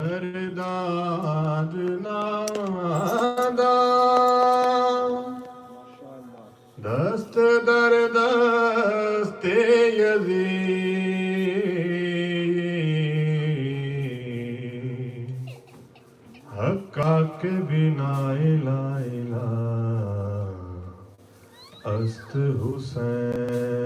داد نادا دست در دست یزید حقا کے بنا الہ الہ است حسین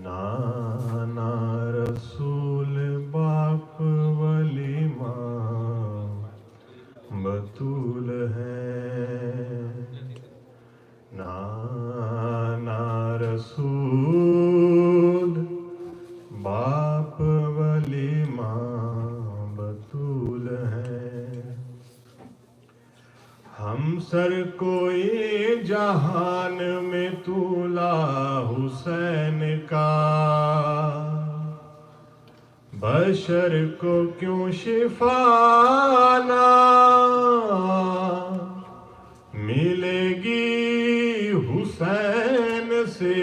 نانا رسول باپ ولی ماں بطول ہے نانا رسول باپ ولی ماں بطول ہے ہم سر کوئی جہان میں طولا حسین کا بشر کو کیوں شفا نہ ملے گی حسین سے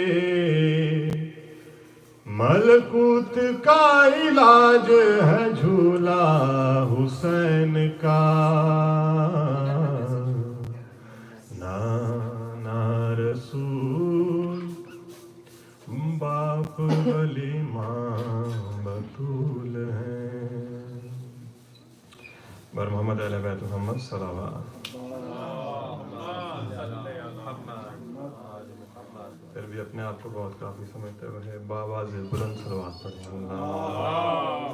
ملکوت کا علاج ہے جھولا حسین کا نانا رسول باپ ولی ماں بطول ہے بر محمد اہل بیت محمد صلوات پھر بھی اپنے آپ کو بہت کافی سمجھتے ہوئے باواز بلند صلوات پڑھیں اللہم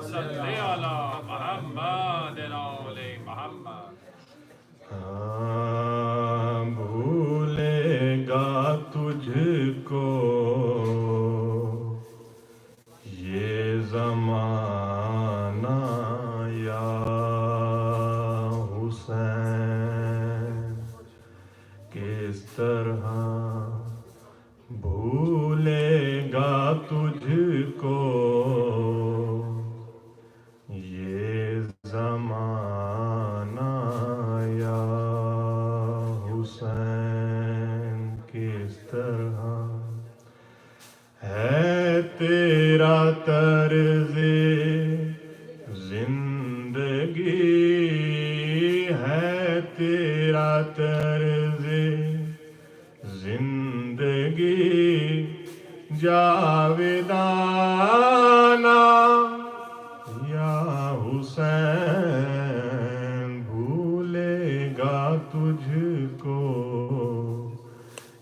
صلی علی محمد علی محمد بھولے گا تجھ کو یہ زمانہ یا حسین کس طرح بھولے گا تجھ کو یہ زمانہ یا حسین کس طرح ہے تیرا طرز زندگی ہے تیرا طرز زندگی جاودانہ یا حسین بھولے گا تجھ کو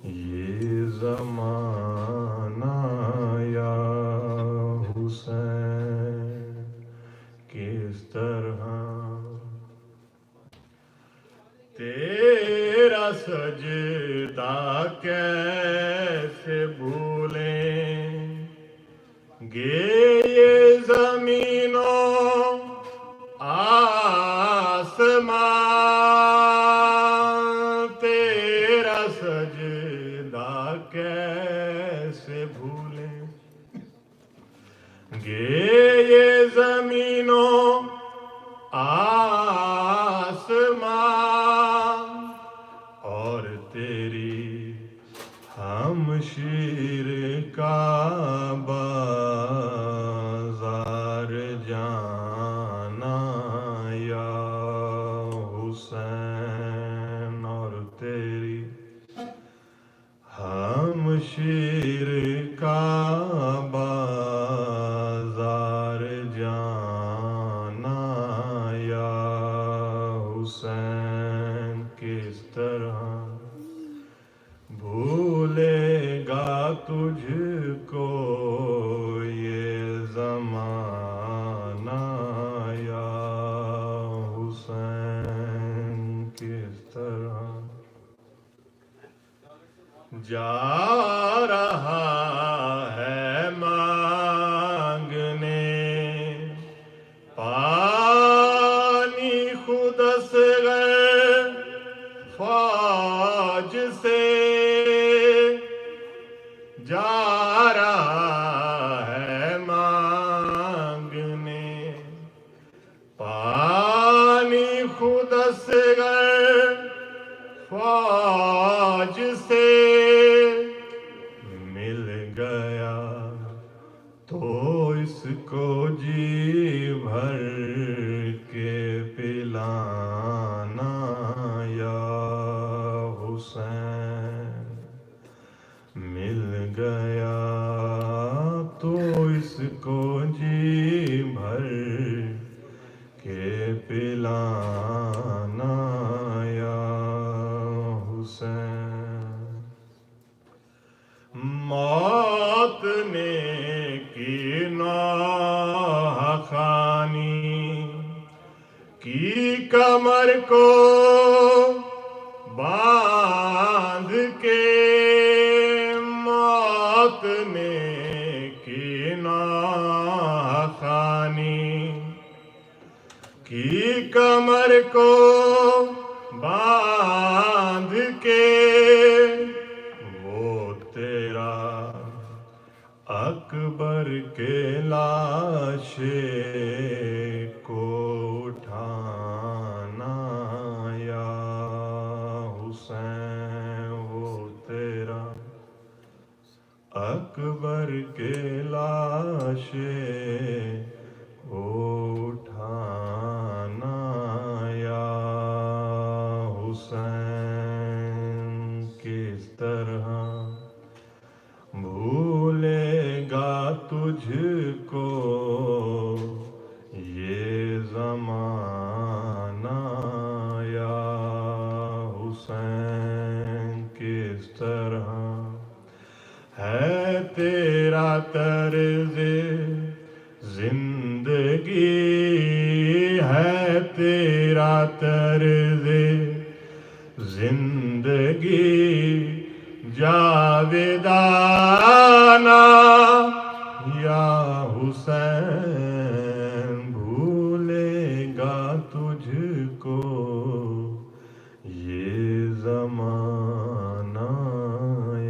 یہ زمانہ یا حسین کس طرح تیرا سجدہ کیسے بھولیں گے یہ زمین و آسمان تیرا سجدہ کیسے بھولیں گے یہ زمین و آسمان اور تیری ہمشیر کا بازار جانا یا حسین اور تیری ہمشیر کا بازار جانا یا حسین کس طرح بھولے گا تجھ کو یہ زمانہ یا حسین کس طرح جا رہا ہے مانگنے پانی خود اصغر فوج سے جا رہا ہے مانگنے جی بھر کے پلانا یا حسین، مل گیا تو اس کو جی بھر کے پلانا یا حسین۔ موت نے کی نوح خوانی، کی کمر کو باندھ کے، موت نے کی نوح خوانی، کی کمر کو باندھ کے، وہ تیرا اکبر کے لاشے کو اٹھانا یا حسین، وہ تیرا اکبر کے لاشے کو اٹھانا یا حسین۔ کس طرح بھولے گا تجھ کو یہ زمانہ یا حسین، کس طرح ہے تیرا طرز زندگی، ہے تیرا طرز زندگی جاویدانہ یا حسین، بھولے گا تجھ کو یہ زمانہ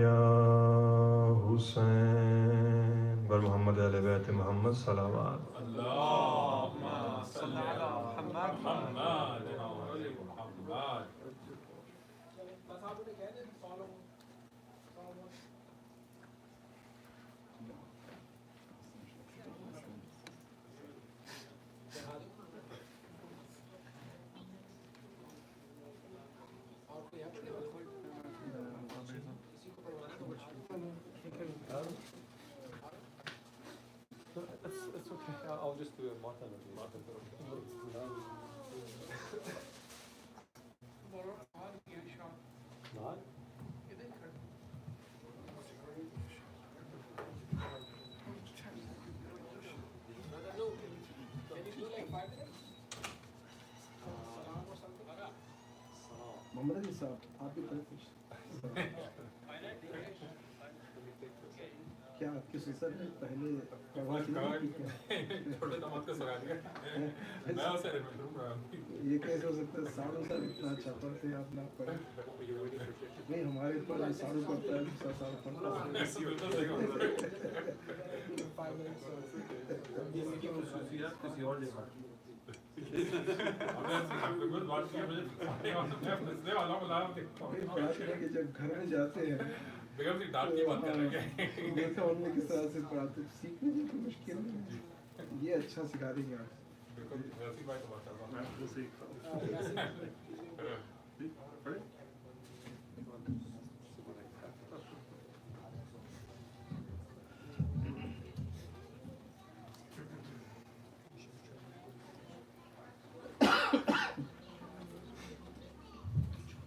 یا حسین۔ بر محمد اہل بیت محمد صلوات۔ اللهم صل على محمد محمد وآل محمد۔ It's okay. I'll just do it. Martha. محمد علی صاحب آپ بھی کریں کچھ، کیا آپ کے سسر نے پہلے کروا کے یہ کیسے ہو سکتا ہے؟ ساڑھوں سال اتنا اچھا پڑھتے ہیں آپ نہ پڑھیں؟ نہیں ہمارے اوپر ساڑھوں پڑھتا ہے دوسرا سال پڑھتا ہے کہ جب گھر میں جاتے ہیں دیکھا ان میں کس طرح سے پڑھاتے، سیکھنے کی کوئی مشکل نہیں ہے، یہ اچھا سکھا دیں گے آپ۔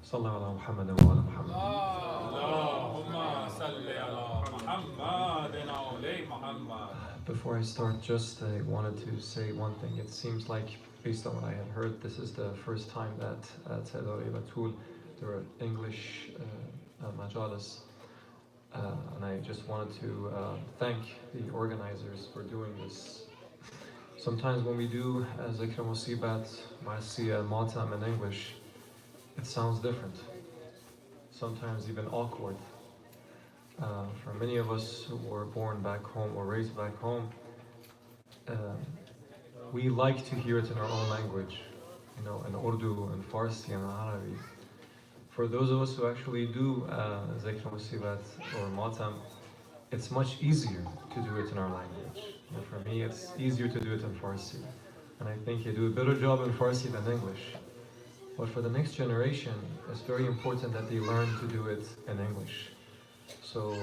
صلی اللہ علیہ محمد وعلی محمد۔ اللهم صل على محمد وآل محمد۔ Before I start, just I wanted to say one thing. It seems like, based on what I had heard, this is the first time that at Saidari Batul there are English majalis. And I just wanted to thank the organizers for doing this. Sometimes when we do Zikr Musibat, Ma'asiyah, Matam in English, it sounds different. Sometimes even awkward. For many of us who were born back home or raised back home, we like to hear it in our own language, in Urdu and Farsi and Arabic. For those of us who actually do Zikr Musibat or Matam, it's much easier to do it in our language. And for me, it's easier to do it in Farsi. And I think you do a better job in Farsi than English. But for the next generation, it's very important that they learn to do it in English. So,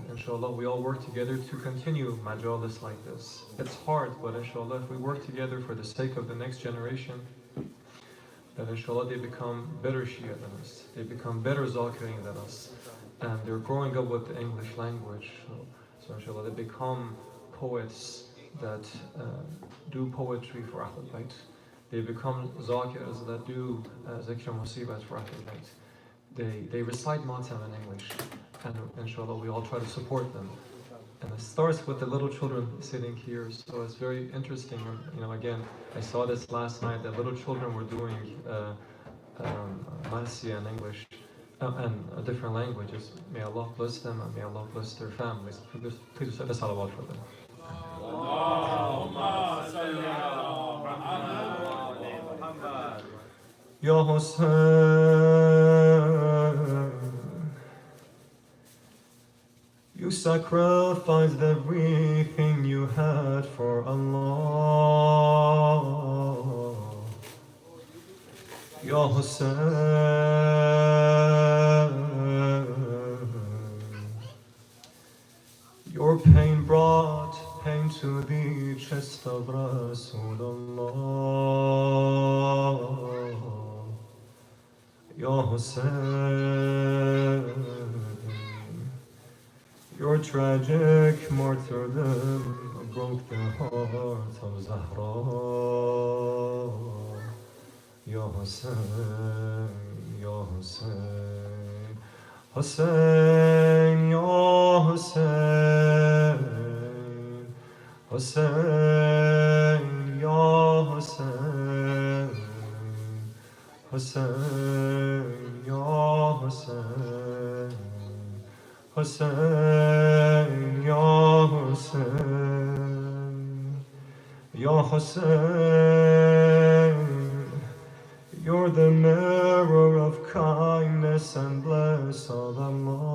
inshallah, we all work together to continue majalis like this. It's hard, but inshallah, if we work together for the sake of the next generation, then inshallah they become better Shia than us. They become better Zakirin than us. And they're growing up with the English language. So inshallah, they become poets that do poetry for Ahlul Bayt. They become Zakirs that do Zikr Musibat for Ahlul Bayt. They recite Matam in English. And inshallah, we all try to support them. And it starts with the little children sitting here, so it's very interesting. Again, I saw this last night, that little children were doing Marsi in English and different languages. May Allah bless them and may Allah bless their families. Please say the salawat for them. Allahumma salli ala Muhammad. Ya Hussein, you sacrificed everything you had for Allah. Ya Hussein, your pain brought pain to the chest of Rasulullah. Ya Hussein, your tragic martyrdom broke the heart of Zahra. Ya Hussein, Ya Hussein, Hussein, Ya Hussein, Hussein, Ya Hussein, Hussein, Ya Hussein, Hussein, Ya Hussein, Ya Hussein, you're the mirror of kindness and bliss of Allah.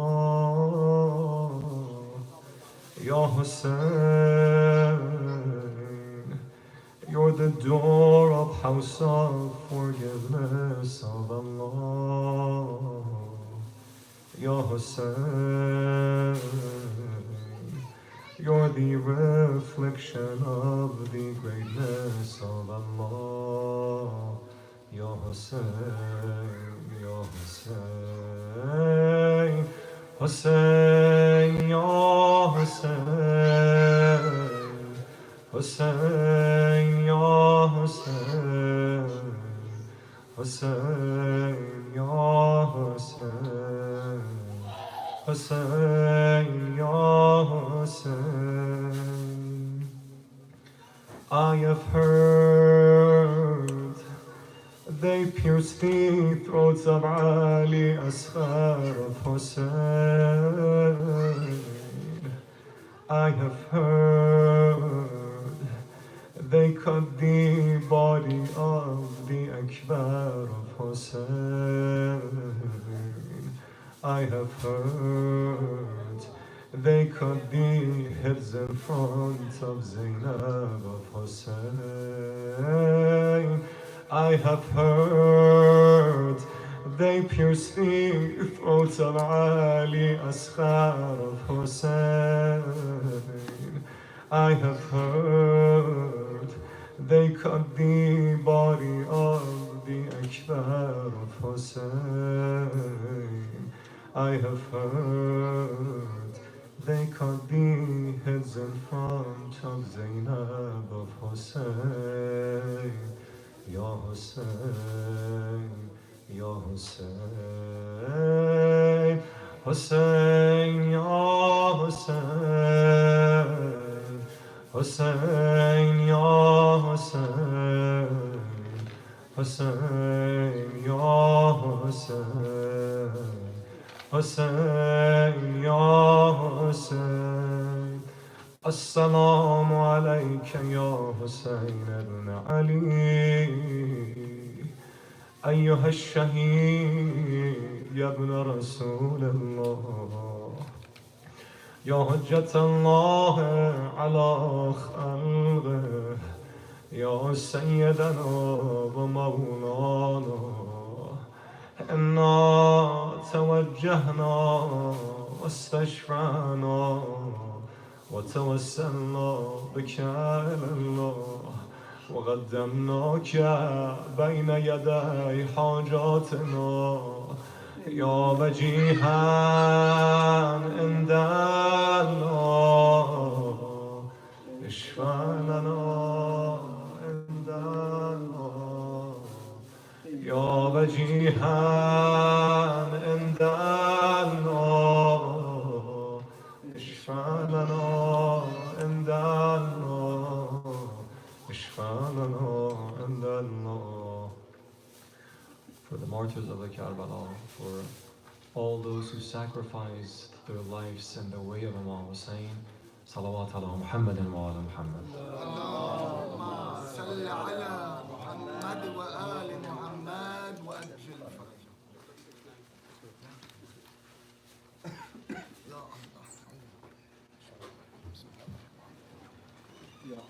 Ya Hussein, you're the door of house of forgiveness of Allah. Ya Hussein, you're the reflection of the greatness of Allah. Ya Hussein, Ya Hussein, Hussein, Ya Hussein, Hussein, Ya Hussein, Hussein, Ya Hussein, Hussein, Ya Hussein. I have heard they pierced the throats of Ali, Asghar of Hussein. I have heard they cut the body of the Akbar of Hussein. I have heard they cut the heads in front of Zainab of Hussein. I have heard they pierced the throats of Ali, Asghar of Hussein. I have heard they cut the body of the Akbar of Hussein. I have heard they cut the heads in front of Zainab of Hussein. Ya Hussein, Ya Hussein, Hussein, Ya Hussein, Hussein, Ya Hussein, Hussein, Ya Hussein, Hussein, Ya Hussein. السلام عليك يا حسين بن علي أيها الشهيد يا ابن رسول الله يا حجة الله على خلقه يا سيدنا ومولانا إنا توجهنا واستشفعنا وتوسلنا بك إلى الله وقدمناك بين يدي حاجاتنا يا وجيها عند الله اشفع لنا عند الله يا وجيها عند الله اشفع لنا عند الله اشفع لنا عند الله. For the martyrs of the Karbala, for all those who sacrificed their lives in the way of Imam Hussein, salawat ala Muhammadin wa ala Muhammad. اللهم صل على محمد وآل محمد وأجل فرجهم. Yeah.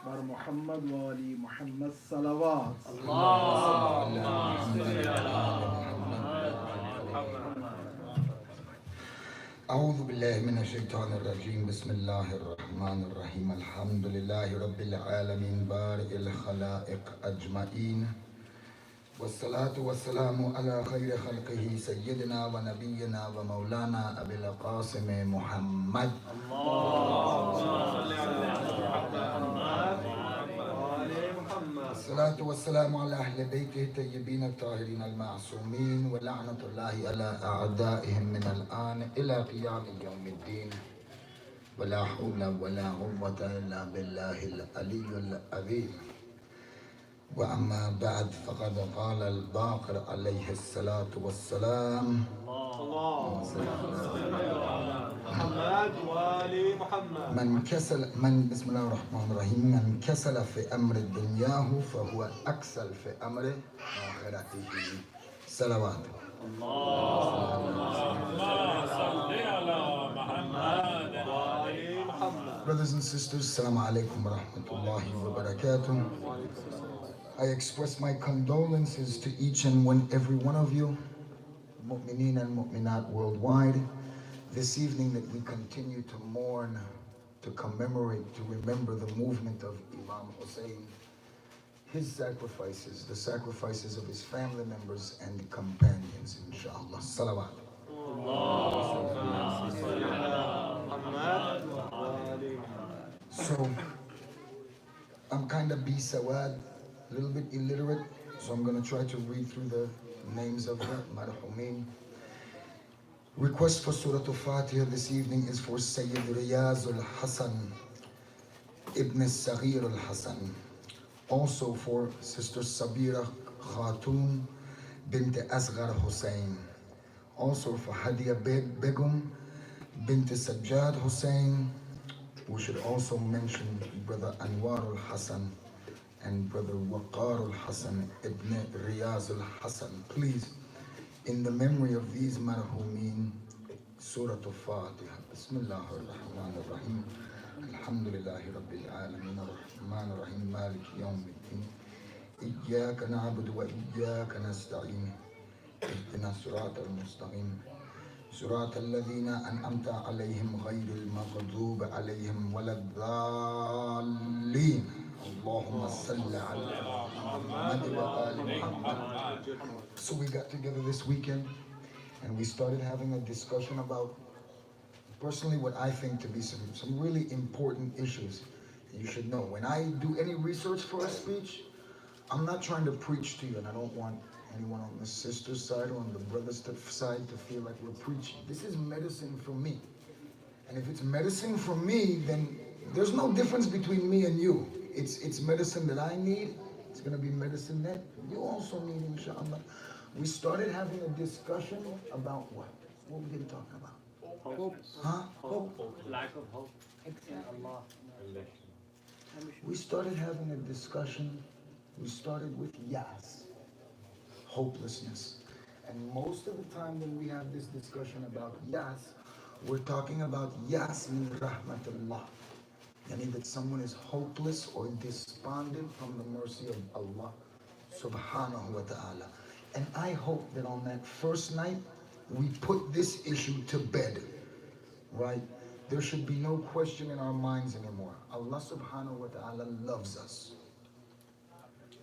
Bar Muhammad wa Ali Muhammad salawat. أعوذ بالله من الشيطان الرجيم بسم الله الرحمن الرحيم الحمد لله رب العالمين بارئ الخلائق أجمعين والصلاة والسلام على خير خلقه سيدنا ونبينا ومولانا أبي القاسم محمد الصلاة والسلام على أهل بيته الطيبين الطاهرين المعصومين ولعنة الله على أعدائهم من الآن إلى قيام يوم الدين ولا حول ولا قوة إلا بالله العلي العظيم. وأما بعد فقد قال الباقر عليه الصلاة والسلام محمد وآل محمد. بسم الله الرحمن الرحيم من كسل في أمر دنياه فهو أكسل في أمر آخرته. صلوات. Brothers and sisters, Assalamu alaikum wa rahmatullahi wa barakatuh. I express my condolences to each and every one of you, mu'mineen and mu'minat worldwide, this evening that we continue to mourn, to commemorate, to remember the movement of Imam Hussein, his sacrifices, the sacrifices of his family members and companions, inshallah. Salawat. So, I'm kind of bisawad, a little bit illiterate, so I'm going to try to read through the names of the marhumin. Request for Surah Al-Fatiha this evening is for Sayyid Riyaz al-Hassan, Ibn Saghir al-Hassan. Also for Sister Sabira Khatun bint Asghar Hussein. Also for Hadia Begum bint Sajjad Hussein. We should also mention Brother Anwar al-Hassan and Brother Waqar al-Hassan Ibn Riyaz al-Hassan. Please, in the memory of these marhumin, Surah Al-Fatiha. Bismillah ar-Rahman ar-Rahim. Alhamdulillahi Rabbil Alameen ar-Rahman ar-Rahim Malik Yawm al-Din. Iyyaka na'budu wa iyyaka nasta'in. Ihdina Surat al-Mustaqim. Surat al-Ladhina an'amta alayhim ghayril maghdub alayhim waladdallin. Allahumma salli ala Muhammad wa ali Muhammad. So we got together this weekend and we started having a discussion about personally what I think to be some really important issues that you should know. When I do any research for a speech, I'm not trying to preach to you, and I don't want anyone on the sister's side or on the brother's side to feel like we're preaching. This is medicine for me. And if it's medicine for me, then there's no difference between me and you. It's medicine that I need. It's going to be medicine that you also need, inshallah. We started having a discussion about what? What we didn't talk about? Hope. Huh? Hope. Lack of hope. Allah. We started having a discussion. We started with yas, hopelessness. And most of the time when we have this discussion about yas, we're talking about yas min rahmatullah. Meaning that someone is hopeless or despondent from the mercy of Allah subhanahu wa ta'ala. And I hope that on that first night, we put this issue to bed, right? There should be no question in our minds anymore. Allah subhanahu wa ta'ala loves us.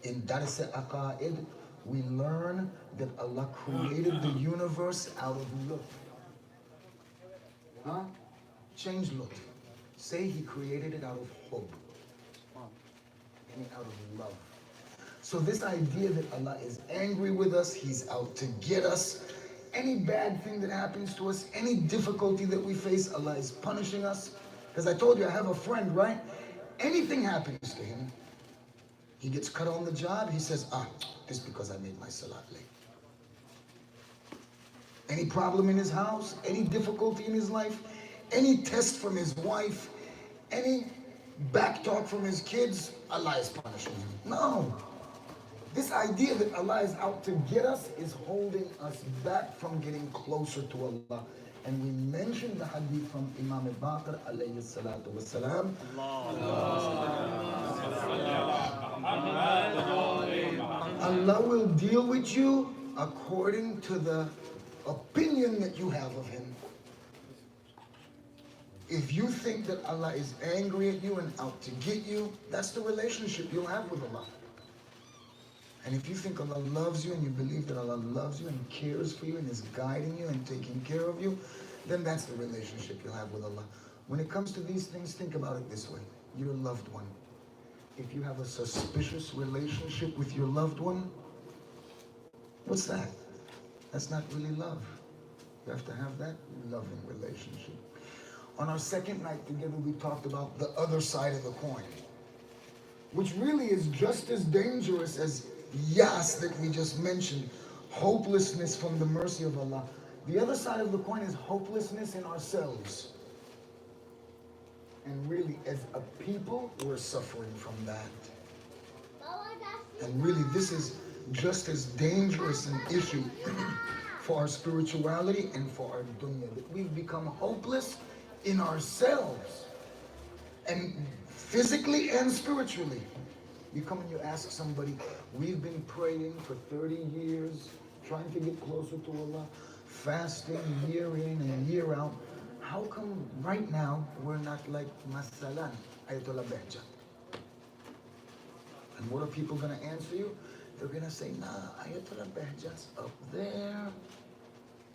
In Dars Aqaid, we learn that Allah created the universe out of love. Huh? Change look. Say He created it out of hope. Meaning out of love. So this idea that Allah is angry with us, He's out to get us, any bad thing that happens to us, any difficulty that we face, Allah is punishing us. Because I told you, I have a friend, right? Anything happens to him, he gets cut on the job, he says, this because I made my salat late. Any problem in his house, any difficulty in his life, any test from his wife, any back talk from his kids, Allah is punishing him. No. This idea that Allah is out to get us is holding us back from getting closer to Allah. And we mentioned the hadith from Imam Baqir alayhi salatu wasalam. Allah will deal with you according to the opinion that you have of Him. If you think that Allah is angry at you and out to get you, that's the relationship you'll have with Allah. And if you think Allah loves you and you believe that Allah loves you and cares for you and is guiding you and taking care of you, then that's the relationship you'll have with Allah. When it comes to these things, think about it this way. Your loved one. If you have a suspicious relationship with your loved one, what's that? That's not really love. You have to have that loving relationship. On our second night together, we talked about the other side of the coin, which really is just as dangerous as yas that we just mentioned, hopelessness from the mercy of Allah. The other side of the coin is hopelessness in ourselves. And really, as a people, we're suffering from that. And really, this is just as dangerous an issue for our spirituality and for our dunya, that we've become hopeless in ourselves, and physically and spiritually. You come and you ask somebody, we've been praying for 30 years, trying to get closer to Allah, fasting year in and year out. How come right now we're not like Masalan, Ayatollah Behja? And what are people going to answer you? They're going to say, nah, Ayatollah Behja's up there.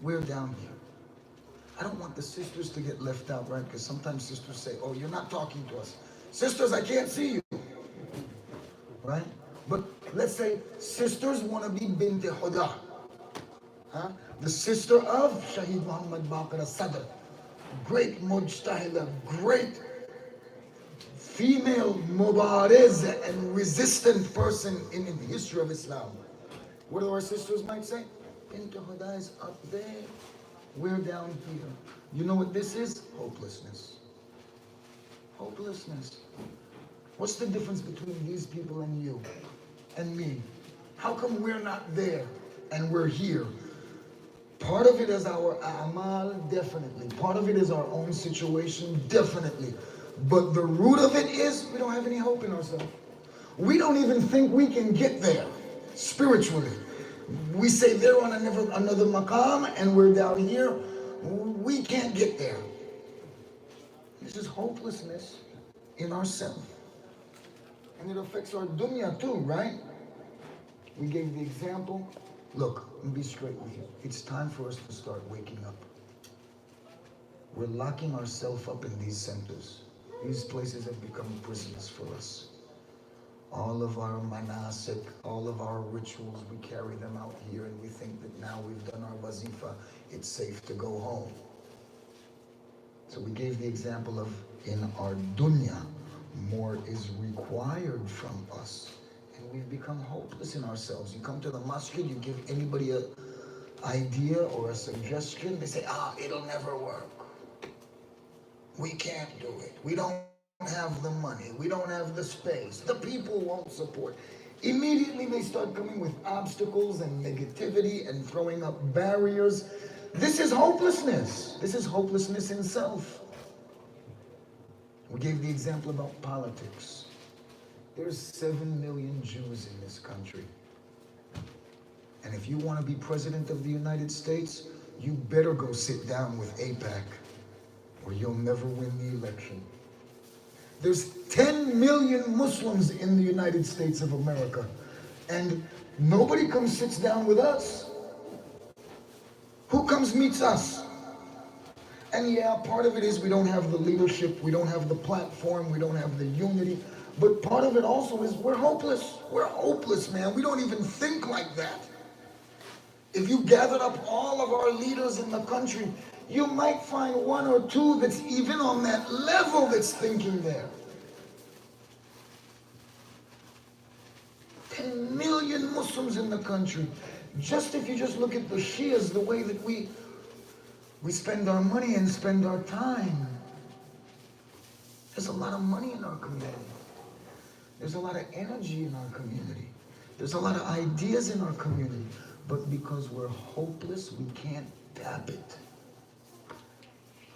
We're down here. I don't want the sisters to get left out, right? Because sometimes sisters say, oh, you're not talking to us. Sisters, I can't see you. Right? But let's say sisters want to be Bint Huda. Huh? The sister of Shaheed Muhammad Baqir al-Sadr. Great mujtahida, great female mubariz and resistant person in the history of Islam. What do our sisters might say? Bint Huda is up there. We're down here. You know what this is? Hopelessness. Hopelessness. What's the difference between these people and you and me? How come we're not there and we're here? Part of it is our a'mal, definitely. Part of it is our own situation, definitely. But the root of it is we don't have any hope in ourselves. We don't even think we can get there spiritually. We say they're on another maqam and we're down here. We can't get there. This is hopelessness in ourselves. And it affects our dunya too, right? We gave the example. Look, let me be straight with you. It's time for us to start waking up. We're locking ourselves up in these centers. These places have become prisons for us. All of our manasik, all of our rituals, we carry them out here and we think that now we've done our wazifa, it's safe to go home. So we gave the example of in our dunya, more is required from us. And we've become hopeless in ourselves. You come to the masjid, you give anybody a idea or a suggestion, they say, it'll never work. We can't do it. We don't have the money. We don't have the space. The people won't support. Immediately they start coming with obstacles and negativity and throwing up barriers. This is hopelessness. This is hopelessness in self. We gave the example about politics. There's 7 million Jews in this country. And if you want to be president of the United States, you better go sit down with AIPAC or you'll never win the election. There's 10 million Muslims in the United States of America, and nobody comes sits down with us. Who comes meets us? And yeah, part of it is we don't have the leadership, we don't have the platform, we don't have the unity, but part of it also is we're hopeless. We're hopeless, man. We don't even think like that. If you gathered up all of our leaders in the country, you might find one or two that's even on that level that's thinking there. 10 million Muslims in the country. Just if you just look at the Shias, the way that we spend our money and spend our time. There's a lot of money in our community. There's a lot of energy in our community. There's a lot of ideas in our community. But because we're hopeless, we can't tap it.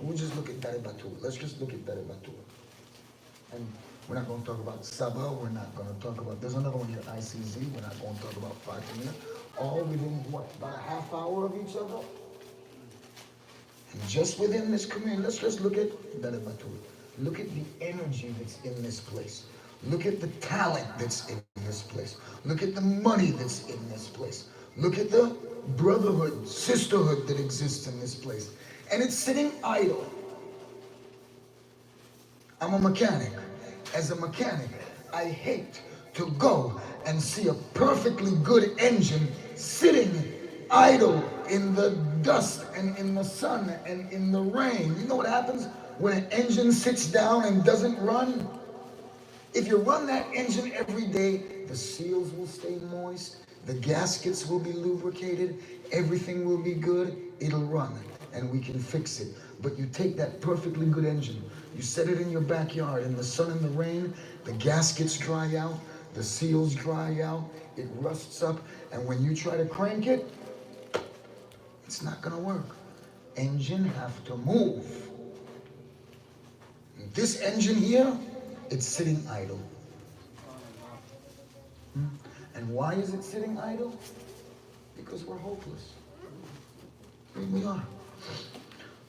We'll just look at Daribatul. Let's just look at Daribatul. And we're not going to talk about Sabah. We're not going to talk about, there's another one here, ICZ. We're not going to talk about Fatimiyya. All within, what, about a half hour of each other? And just within this community, let's just look at Daribatul. Look at the energy that's in this place. Look at the talent that's in this place. Look at the money that's in this place. Look at the brotherhood, sisterhood that exists in this place. And it's sitting idle. I'm a mechanic. As a mechanic, I hate to go and see a perfectly good engine sitting idle in the dust and in the sun and in the rain. You know what happens when an engine sits down and doesn't run? If you run that engine every day, the seals will stay moist, the gaskets will be lubricated, everything will be good, it'll run, and we can fix it. But you take that perfectly good engine, you set it in your backyard in the sun and the rain, the gaskets dry out, the seals dry out, it rusts up, and when you try to crank it, it's not gonna work. Engine have to move. This engine here, it's sitting idle. And why is it sitting idle? Because we're hopeless. We are.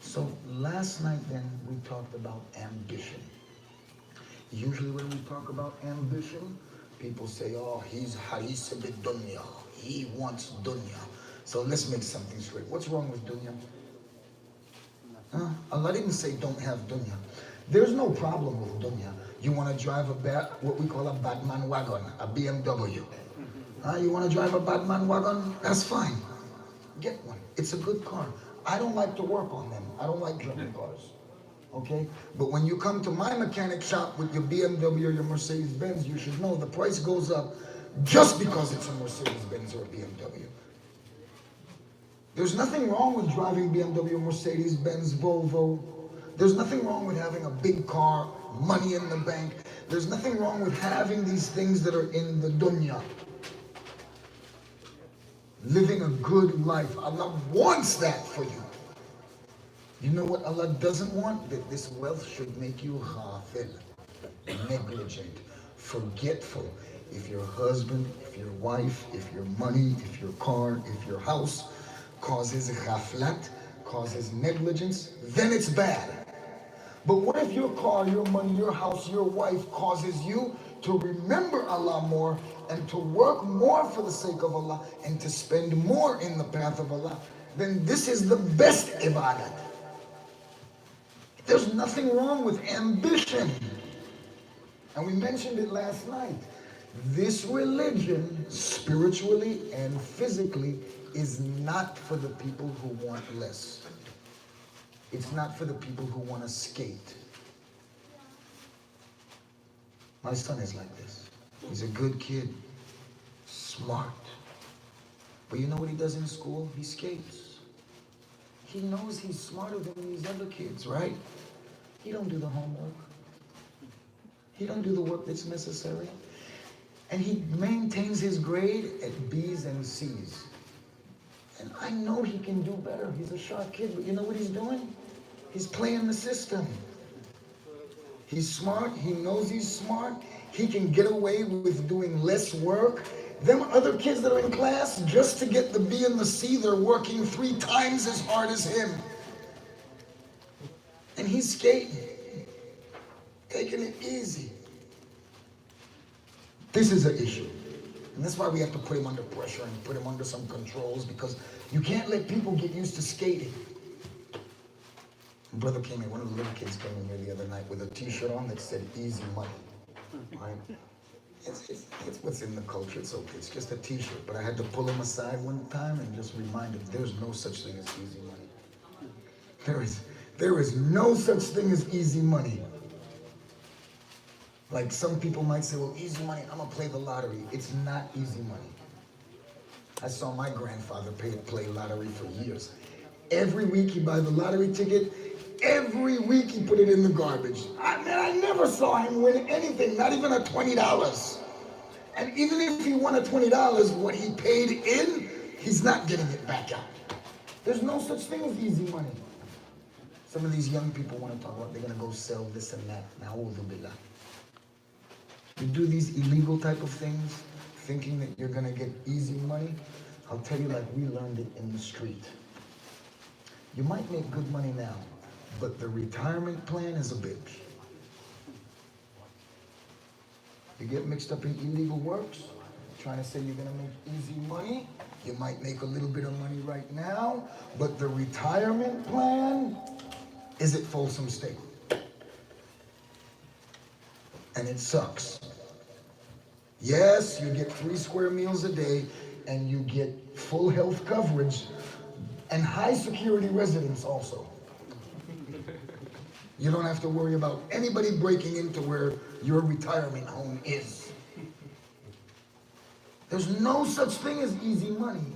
So last night then we talked about ambition. Usually when we talk about ambition, people say, oh, he's haris bid-dunya. He wants dunya. So let's make something straight. What's wrong with dunya? Allah didn't say don't have dunya. There's no problem with dunya. You want to drive what we call a Batman wagon, a BMW. You want to drive a Batman wagon? That's fine. Get one. It's a good car. I don't like to work on them. I don't like German cars. Okay? But when you come to my mechanic shop with your BMW or your Mercedes-Benz, you should know the price goes up just because it's a Mercedes-Benz or a BMW. There's nothing wrong with driving BMW, Mercedes-Benz, Volvo. There's nothing wrong with having a big car, money in the bank. There's nothing wrong with having these things that are in the dunya. Living a good life. Allah wants that for you. You know what Allah doesn't want? That this wealth should make you ghafil, negligent, forgetful. If your husband, if your wife, if your money, if your car, if your house causes ghaflat, causes negligence, then it's bad. But what if your car, your money, your house, your wife causes you to remember Allah more and to work more for the sake of Allah and to spend more in the path of Allah? Then this is the best ibadat. There's nothing wrong with ambition. And we mentioned it last night. This religion, spiritually and physically, is not for the people who want less. It's not for the people who want to skate. My son is like this. He's a good kid, smart, But you know what he does in school? He skates. He knows he's smarter than these other kids, right? He don't do the homework. He don't do the work that's necessary. And he maintains his grade at B's and C's. And I know he can do better. He's a sharp kid, but you know what he's doing? He's playing the system. He's smart. He knows he's smart. He can get away with doing less work. Them other kids that are in class, just to get the B and the C, they're working 3 times as hard as him. And he's skating, taking it easy. This is an issue. And that's why we have to put him under pressure and put him under some controls, because you can't let people get used to skating. A brother came in, one of the little kids came in here the other night with a t-shirt on that said easy money, right? It's what's in the culture, it's okay, it's just a t-shirt. But I had to pull him aside one time and just remind him, there's no such thing as easy money. There is no such thing as easy money. Like some people might say, well, easy money, I'm gonna play the lottery. It's not easy money. I saw my grandfather play lottery for years. Every week he buy the lottery ticket. Every week he put it in the garbage. I never saw him win anything, not even a $20. And even if he won a $20, what he paid in, he's not getting it back out. There's no such thing as easy money. Some of these young people want to talk about they're going to go sell this and that. Na'udhu billah. You do these illegal type of things, thinking that you're going to get easy money. I'll tell you, like we learned it in the street. You might make good money now, but the retirement plan is a bitch. You get mixed up in illegal works, trying to say you're gonna make easy money. You might make a little bit of money right now, but the retirement plan is at Folsom State. And it sucks. Yes, you get 3 square meals a day, and you get full health coverage, and high security residence also. You don't have to worry about anybody breaking into where your retirement home is. There's no such thing as easy money.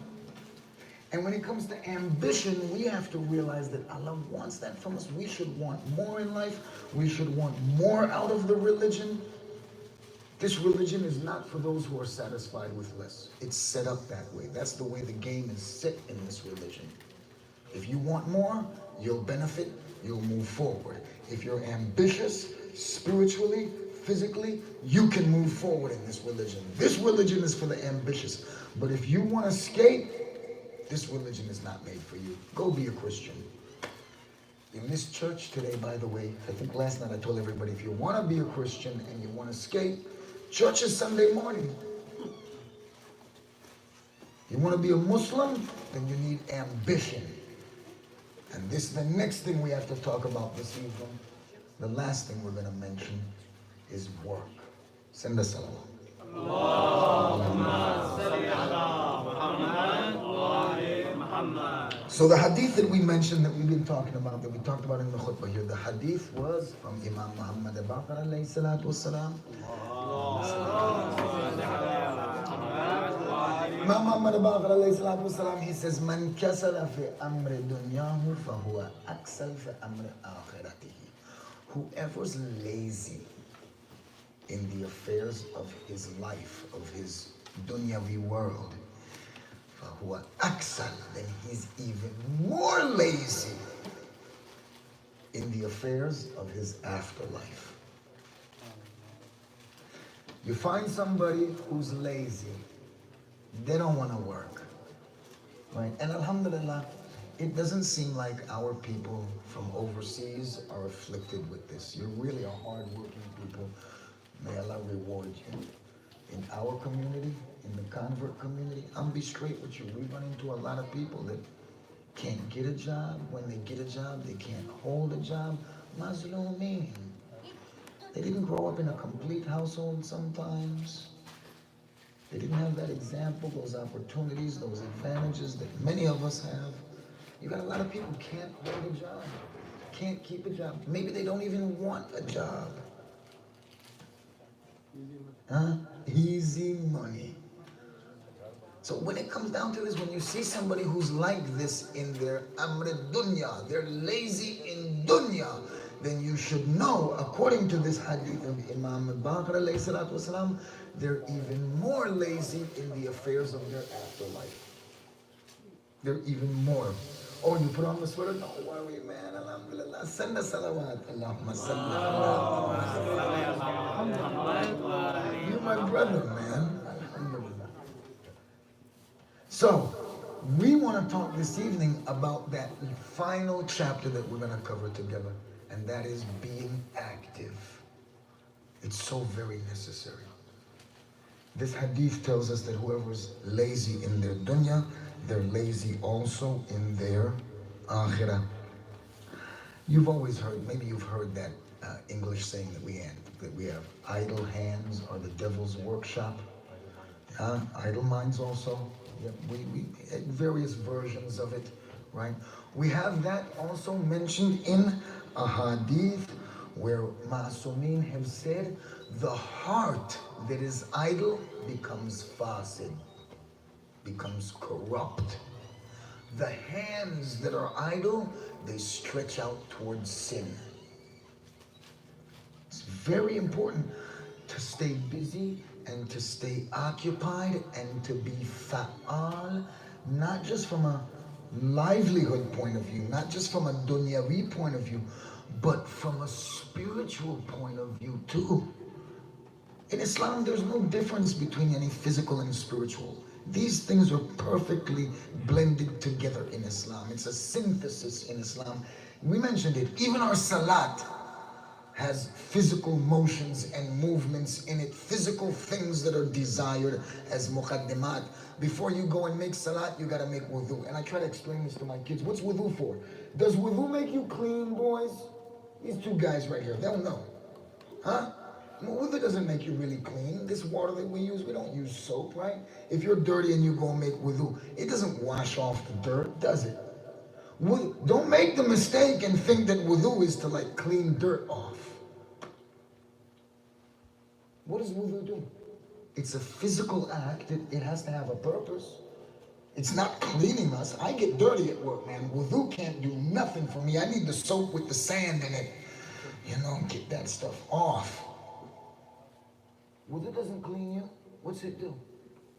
And when it comes to ambition, we have to realize that Allah wants that from us. We should want more in life. We should want more out of the religion. This religion is not for those who are satisfied with less. It's set up that way. That's the way the game is set in this religion. If you want more, you'll benefit, you'll move forward. If you're ambitious, spiritually, physically, you can move forward in this religion. This religion is for the ambitious. But if you want to escape, this religion is not made for you. Go be a Christian. In this church today, by the way, I think last night I told everybody, if you want to be a Christian and you want to escape, church is Sunday morning. You want to be a Muslim, then you need ambition. And this is the next thing we have to talk about this evening. The last thing we're going to mention is work. Send us salawat. So the hadith that we mentioned, that we've been talking about, that we talked about in the khutbah here, the hadith was from Imam Muhammad Baqir alayhi salatu wassalam. Imam Muhammad Baqir alayhi salatu wassalam, he says, Man kasala fi amri dunyahu fahuwa aksal fi amri akhiratihi. Whoever's lazy in the affairs of his life, of his dunyavi world, fahuwa aksal, then he's even more lazy in the affairs of his afterlife. You find somebody who's lazy, they don't want to work, right? And alhamdulillah, it doesn't seem like our people from overseas are afflicted with this. You're really a hard-working people. May Allah reward you. In our community, in the convert community, I'm be straight with you. We run into a lot of people that can't get a job. When they get a job, they can't hold a job. Mazlumeen. They didn't grow up in a complete household sometimes. They didn't have that example, those opportunities, those advantages that many of us have. You got a lot of people who can't hold a job, can't keep a job. Maybe they don't even want a job. Easy money. So when it comes down to this, when you see somebody who's like this in their amr dunya, they're lazy in dunya, then you should know, according to this hadith of Imam al-Baqir alayhi salatu wasalam, they're even more lazy in the affairs of their afterlife. They're even more. Oh, you put on the sweater? Don't worry, man. Alhamdulillah. Send a salawat. Allahumma salli ala. You're my brother, man. Alhamdulillah. So, we want to talk this evening about that final chapter that we're going to cover together, and that is being active. It's so very necessary. This hadith tells us that whoever's lazy in their dunya, they're lazy also in their akhirah. You've always heard, maybe you've heard that English saying that we have idle hands are the devil's workshop. Idle minds also. Yeah, we various versions of it, right? We have that also mentioned in a hadith where Ma'asumin have said, the heart that is idle becomes fasid, becomes corrupt. The hands that are idle, they stretch out towards sin. It's very important to stay busy and to stay occupied and to be fa'al, not just from a livelihood point of view, not just from a dunyawi point of view, but from a spiritual point of view too. In Islam, there's no difference between any physical and spiritual. These things are perfectly blended together in Islam. It's a synthesis in Islam. We mentioned it. Even our salat has physical motions and movements in it, physical things that are desired as muqaddimat. Before you go and make salat, you gotta make wudu. And I try to explain this to my kids. What's wudu for? Does wudu make you clean, boys? These two guys right here, they'll know. Huh? Wudu doesn't make you really clean. This water that we use, we don't use soap, right? If you're dirty and you go and make wudu, it doesn't wash off the dirt, does it? Don't make the mistake and think that wudu is to like clean dirt off. What does wudu do? It's a physical act. It has to have a purpose. It's not cleaning us. I get dirty at work, man. Wudu can't do nothing for me. I need the soap with the sand in it. You know, get that stuff off. Wudu doesn't clean you. What's it do?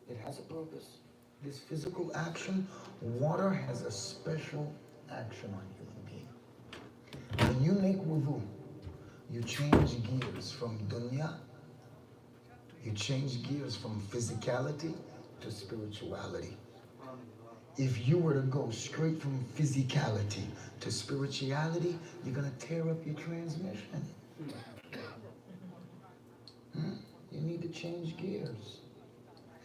It has a purpose. This physical action, water has a special action on human being. When you make wudu, you change gears from dunya. You change gears from physicality to spirituality. If you were to go straight from physicality to spirituality, you're going to tear up your transmission. You need to change gears.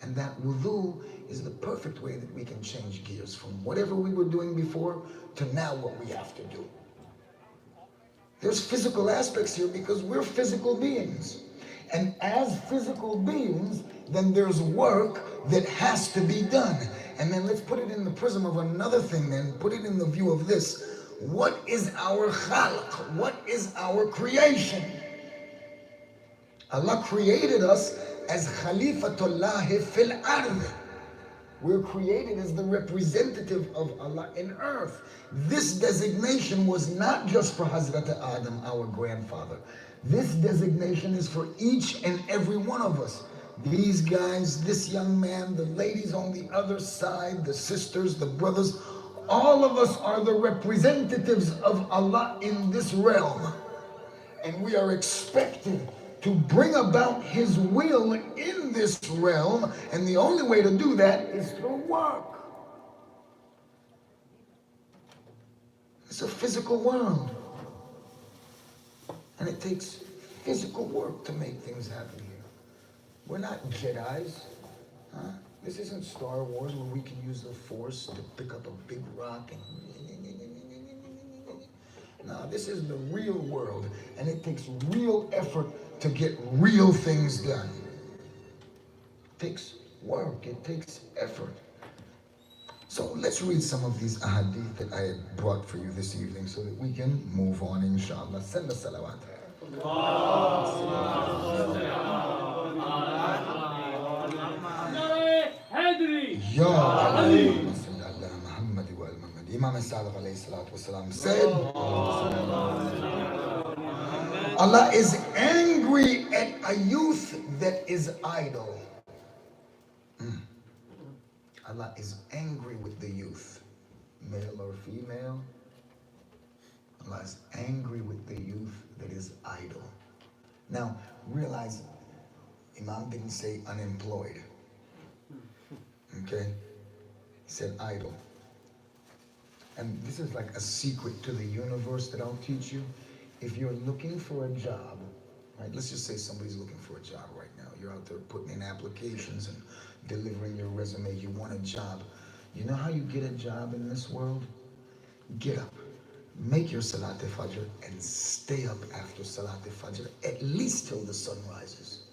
And that wudu is the perfect way that we can change gears from whatever we were doing before to now what we have to do. There's physical aspects here because we're physical beings. And as physical beings, then there's work that has to be done. And then let's put it in the prism of another thing then, put it in the view of this. What is our khalq? What is our creation? Allah created us as Khalifatullah fil ard. We're created as the representative of Allah in earth. This designation was not just for Hazrat Adam, our grandfather. This designation is for each and every one of us. These guys, this young man, the ladies on the other side, the sisters, the brothers, all of us are the representatives of Allah in this realm. And we are expected to bring about His will in this realm, and the only way to do that is through work. It's a physical world, and it takes physical work to make things happen here. We're not Jedis. Huh? This isn't Star Wars where we can use the Force to pick up a big rock and... No, this is the real world, and it takes real effort to get real things done. It takes work, it takes effort. So let's read some of these ahadith that I had brought for you this evening so that we can move on, inshallah. Send the salawat. Ya Imam Sadiq alayhi salatu wasalam said, Allah is angry at a youth that is idle. Allah is angry with the youth, male or female. Allah is angry with the youth that is idle. Now, realize Imam didn't say unemployed. Okay? He said idle. And this is like a secret to the universe that I'll teach you. If you're looking for a job, right? Let's just say somebody's looking for a job right now. You're out there putting in applications and delivering your resume. You want a job. You know how you get a job in this world? Get up, make your Salat al-Fajr, and stay up after Salat al-Fajr at least till the sun rises.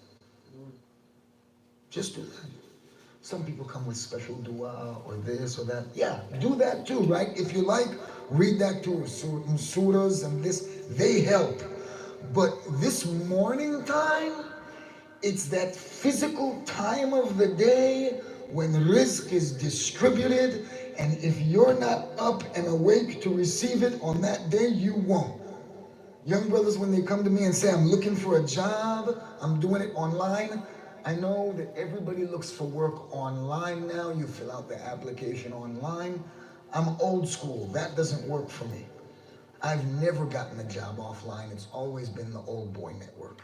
Just do that. Some people come with special dua or this or that. Yeah, do that too, right? If you like, read that too. Surahs and this, they help. But this morning time, it's that physical time of the day when rizq is distributed, and if you're not up and awake to receive it on that day, you won't. Young brothers, when they come to me and say, I'm looking for a job, I'm doing it online, I know that everybody looks for work online now. You fill out the application online. I'm old school. That doesn't work for me. I've never gotten a job offline. It's always been the old boy network.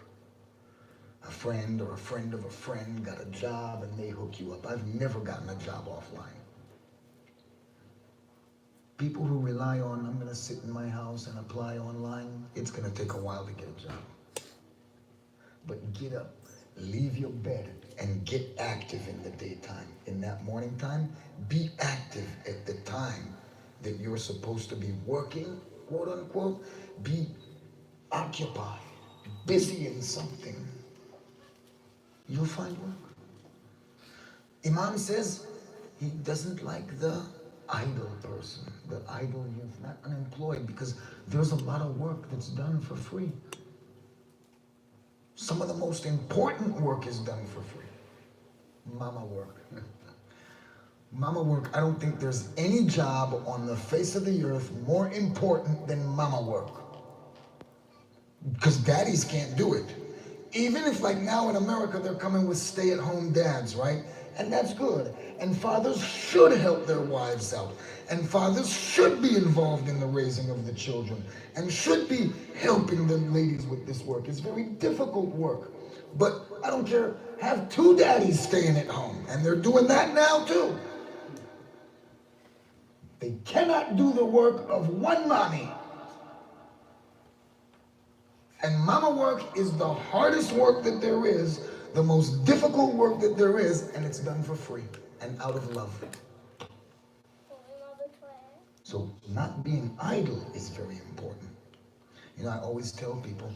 A friend or a friend of a friend got a job and they hook you up. I've never gotten a job offline. People who rely on, I'm going to sit in my house and apply online, it's going to take a while to get a job. But get up. Leave your bed and get active in the daytime. In that morning time, be active at the time that you're supposed to be working, quote unquote. Be occupied, busy in something. You'll find work. Imam says he doesn't like the idle person, the idle youth, not unemployed, because there's a lot of work that's done for free. Some of the most important work is done for free. Mama work. Mama work, I don't think there's any job on the face of the earth more important than mama work. Because daddies can't do it. Even if like now in America they're coming with stay-at-home dads, right? And that's good. And fathers should help their wives out. And fathers should be involved in the raising of the children. And should be helping the ladies with this work. It's very difficult work. But I don't care. Have two daddies staying at home. And they're doing that now too. They cannot do the work of one mommy. And mama work is the hardest work that there is, the most difficult work that there is, and it's done for free and out of love. So not being idle is very important. You know, I always tell people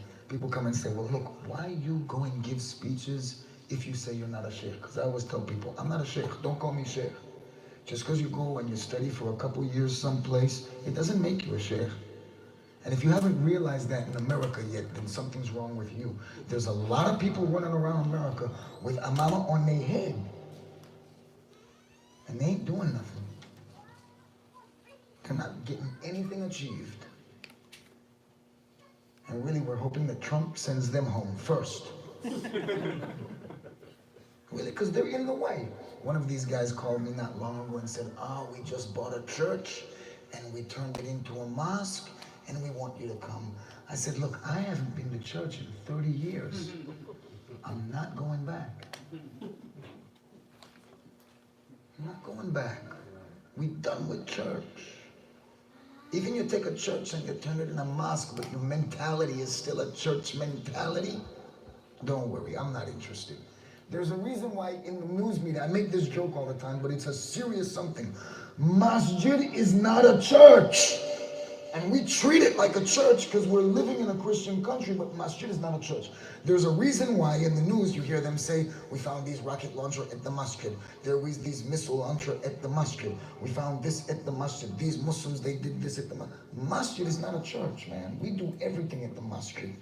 come and say, well, look, why you go and give speeches if you say you're not a sheikh? Because I always tell people, I'm not a sheikh, don't call me sheikh. Just because you go and you study for a couple years someplace, it doesn't make you a sheikh. And if you haven't realized that in America yet, then something's wrong with you. There's a lot of people running around America with a mama on their head. And they ain't doing nothing. They're not getting anything achieved. And really, we're hoping that Trump sends them home first. Really, because they're in the way. One of these guys called me not long ago and said, we just bought a church and we turned it into a mosque and we want you to come. I said, look, I haven't been to church in 30 years. I'm not going back. I'm not going back. We're done with church. Even you take a church and you turn it in a mosque, but your mentality is still a church mentality, don't worry, I'm not interested. There's a reason why in the news media, I make this joke all the time, but it's a serious something. Masjid is not a church. And we treat it like a church because we're living in a Christian country, but masjid is not a church. There's a reason why in the news you hear them say, we found these rocket launcher at the masjid. There was these missile launcher at the masjid. We found this at the masjid. These Muslims, they did this at the masjid. Masjid is not a church, man. We do everything at the masjid.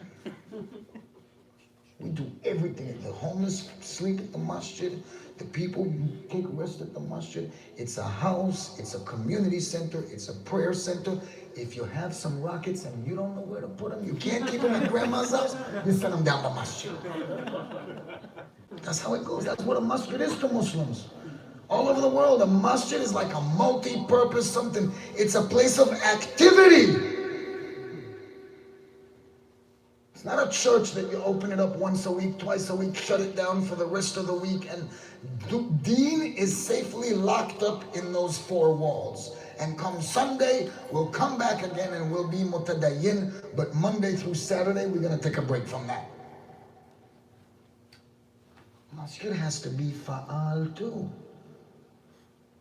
We do everything. The homeless sleep at the masjid. The people take rest at the masjid. It's a house. It's a community center. It's a prayer center. If you have some rockets and you don't know where to put them, you can't keep them at grandma's house, you send them down the masjid. That's how it goes. That's what a masjid is to Muslims. All over the world, a masjid is like a multi-purpose something. It's a place of activity. It's not a church that you open it up once a week, twice a week, shut it down for the rest of the week, and deen is safely locked up in those four walls. And come Sunday, we'll come back again and we'll be mutadayyin, but Monday through Saturday, we're going to take a break from that. Masjid has to be fa'al too.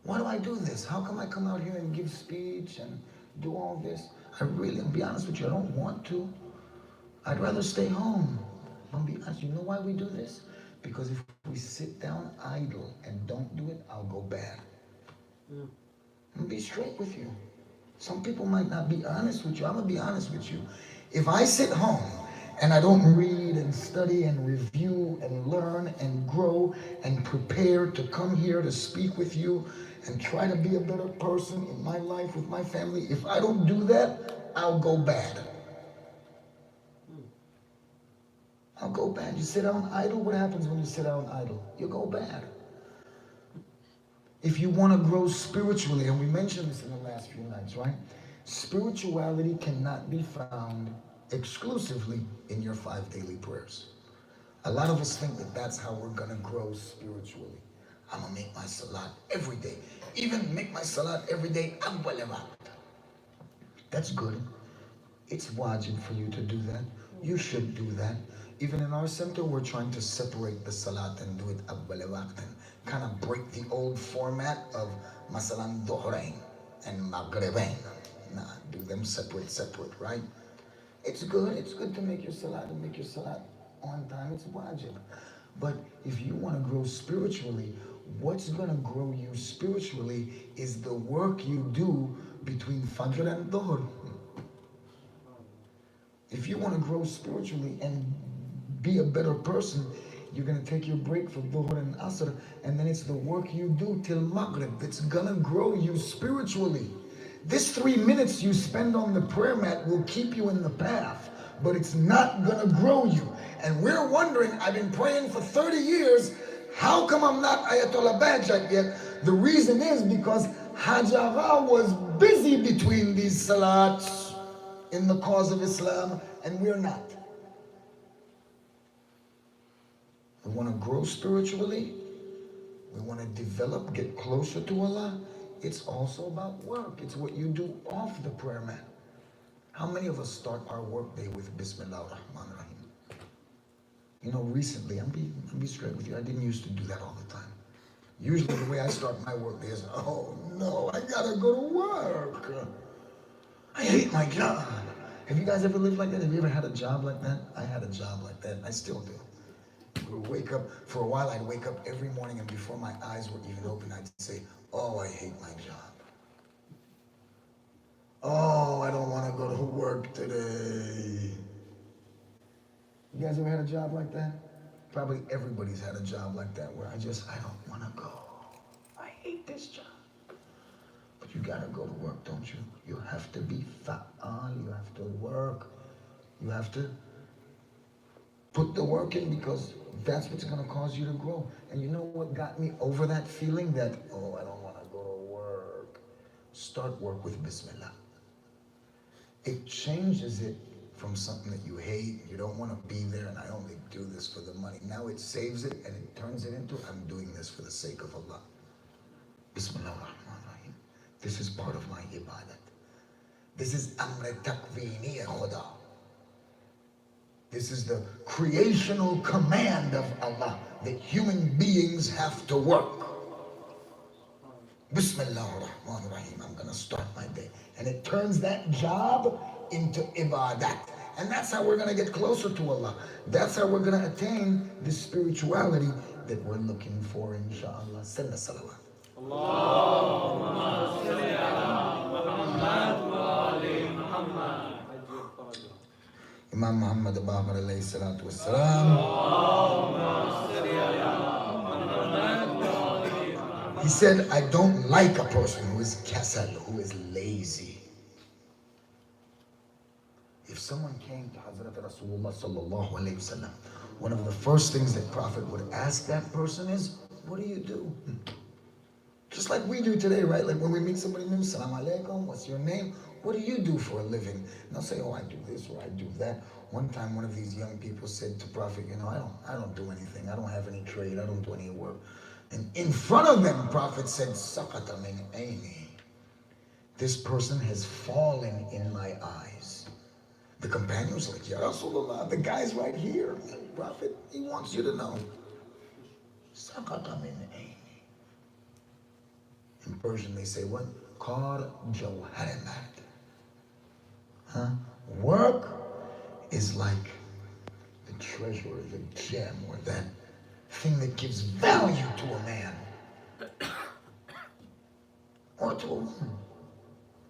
Why do I do this? How come I come out here and give speech and do all this? I really, I'll be honest with you, I don't want to. I'd rather stay home. I'll be honest, you know why we do this? Because if we sit down idle and don't do it, I'll go bad. I'm gonna be straight with you. Some people might not be honest with you. I'm gonna be honest with you. If I sit home and I don't read and study and review and learn and grow and prepare to come here to speak with you and try to be a better person in my life with my family, if I don't do that, I'll go bad. I'll go bad. You sit down idle, what happens when you sit down idle? You go bad. If you want to grow spiritually, and we mentioned this in the last few nights, right? Spirituality cannot be found exclusively in your 5 daily prayers. A lot of us think that that's how we're going to grow spiritually. I'm going to make my salat every day. Even make my salat every day. That's good. It's wajib for you to do that. You should do that. Even in our center, we're trying to separate the salat and do it awwal waqt and kind of break the old format of masalan dhuhrain and maghribain. Nah, do them separate, right? It's good to make your salat and make your salat on time. It's wajib. But if you want to grow spiritually, what's going to grow you spiritually is the work you do between Fajr and Dhuhr. If you want to grow spiritually and be a better person, you're going to take your break for Dhuhr and Asr, and then it's the work you do till Maghrib that's going to grow you spiritually. This 3 minutes you spend on the prayer mat will keep you in the path, but it's not going to grow you. And we're wondering, I've been praying for 30 years, how come I'm not Ayatollah Bajak yet? The reason is because Hajara was busy between these salats in the cause of Islam, and we're not. We want to grow spiritually. We want to develop, get closer to Allah. It's also about work. It's what you do off the prayer mat. How many of us start our work day with Bismillah ar-Rahman ar-Rahim? You know, recently, I'll be straight with you, I didn't used to do that all the time. Usually the way I start my work day is, oh no, I gotta go to work. I hate my job. Have you guys ever lived like that? Have you ever had a job like that? I had a job like that. I still do. Wake up, for a while I'd wake up every morning and before my eyes were even open, I'd say, oh, I hate my job. Oh, I don't want to go to work today. You guys ever had a job like that? Probably everybody's had a job like that where I don't want to go. I hate this job. But you got to go to work, don't you? You have to be fa'al, you have to work, you have to put the work in because that's what's going to cause you to grow. And you know what got me over that feeling that, oh, I don't want to go to work? Start work with Bismillah. It changes it from something that you hate, you don't want to be there, and I only do this for the money. Now it saves it and it turns it into, I'm doing this for the sake of Allah. Bismillah ar-Rahman ar-Rahim. This is part of my ibadat. This is amr takwini khuda. This is the creational command of Allah that human beings have to work. Bismillah ar-Rahman ar-Rahim. I'm going to start my day. And it turns that job into ibadat. And that's how we're going to get closer to Allah. That's how we're going to attain the spirituality that we're looking for, inshallah. Salla salawat. Allahumma salli ala Muhammad wa ali Muhammad. Imam Muhammad Baqir alayhi salatu wassalam. He said, I don't like a person who is kasal, who is lazy. If someone came to Hazrat Rasulullah sallallahu alayhi wasallam, one of the first things that Prophet would ask that person is, what do you do? Just like we do today, right? Like when we meet somebody new, salam alaikum, what's your name? What do you do for a living? And they'll say, oh, I do this or I do that. One time, one of these young people said to Prophet, you know, I don't do anything. I don't have any trade. I don't do any work. And in front of them, Prophet said, Sakata min aini. This person has fallen in my eyes. The companion was like, Ya Rasulullah, the guy's right here. Prophet, he wants you to know. Sakata min aini. In Persian, they say what? Qar jawharamat. Huh? Work is like the treasure or the gem or that thing that gives value to a man or to a woman.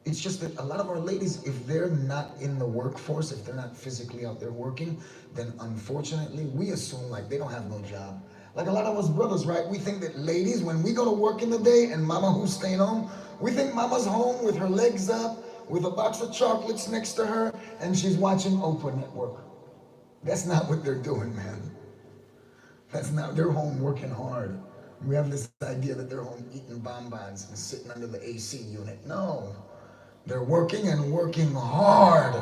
It's just that a lot of our ladies, if they're not in the workforce, if they're not physically out there working, then unfortunately we assume like they don't have no job. Like a lot of us brothers, right? We think that ladies, when we go to work in the day and mama who's staying home, we think mama's home with her legs up, with a box of chocolates next to her, and she's watching Oprah Network. That's not what they're doing, man. That's not, they're home working hard. We have this idea that they're home eating bonbons and sitting under the AC unit. No, they're working and working hard.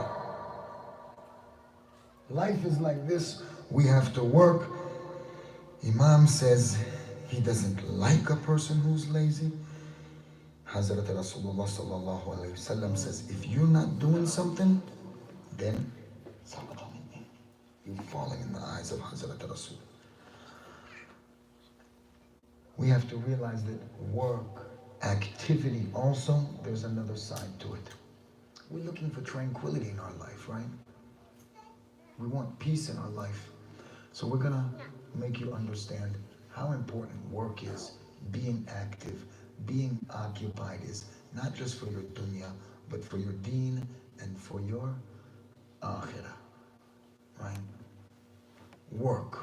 Life is like this. We have to work. Imam says he doesn't like a person who's lazy. Hazrat Rasulullah sallallahu alayhi wasallam says, if you're not doing something, then you're falling in the eyes of Hazrat Rasul. We have to realize that work, activity also, there's another side to it. We're looking for tranquility in our life, right? We want peace in our life. So we're gonna make you understand how important work is, being active, being occupied is, not just for your dunya, but for your deen and for your akhirah, right? Work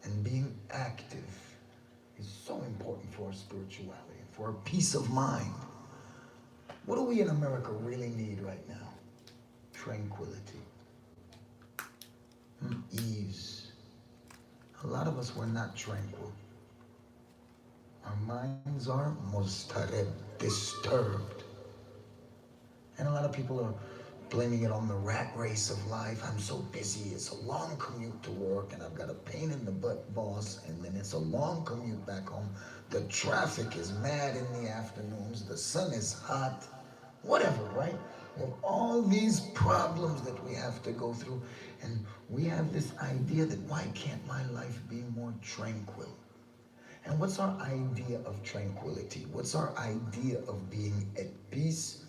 and being active is so important for our spirituality and for our peace of mind. What do we in America really need right now? Tranquility, ease. A lot of us were not tranquil. Our minds are mustarib, disturbed. And a lot of people are blaming it on the rat race of life. I'm so busy, it's a long commute to work, and I've got a pain in the butt boss, and then it's a long commute back home. The traffic is mad in the afternoons, the sun is hot, whatever, right? We have all these problems that we have to go through, and we have this idea that why can't my life be more tranquil? And what's our idea of tranquility? What's our idea of being at peace?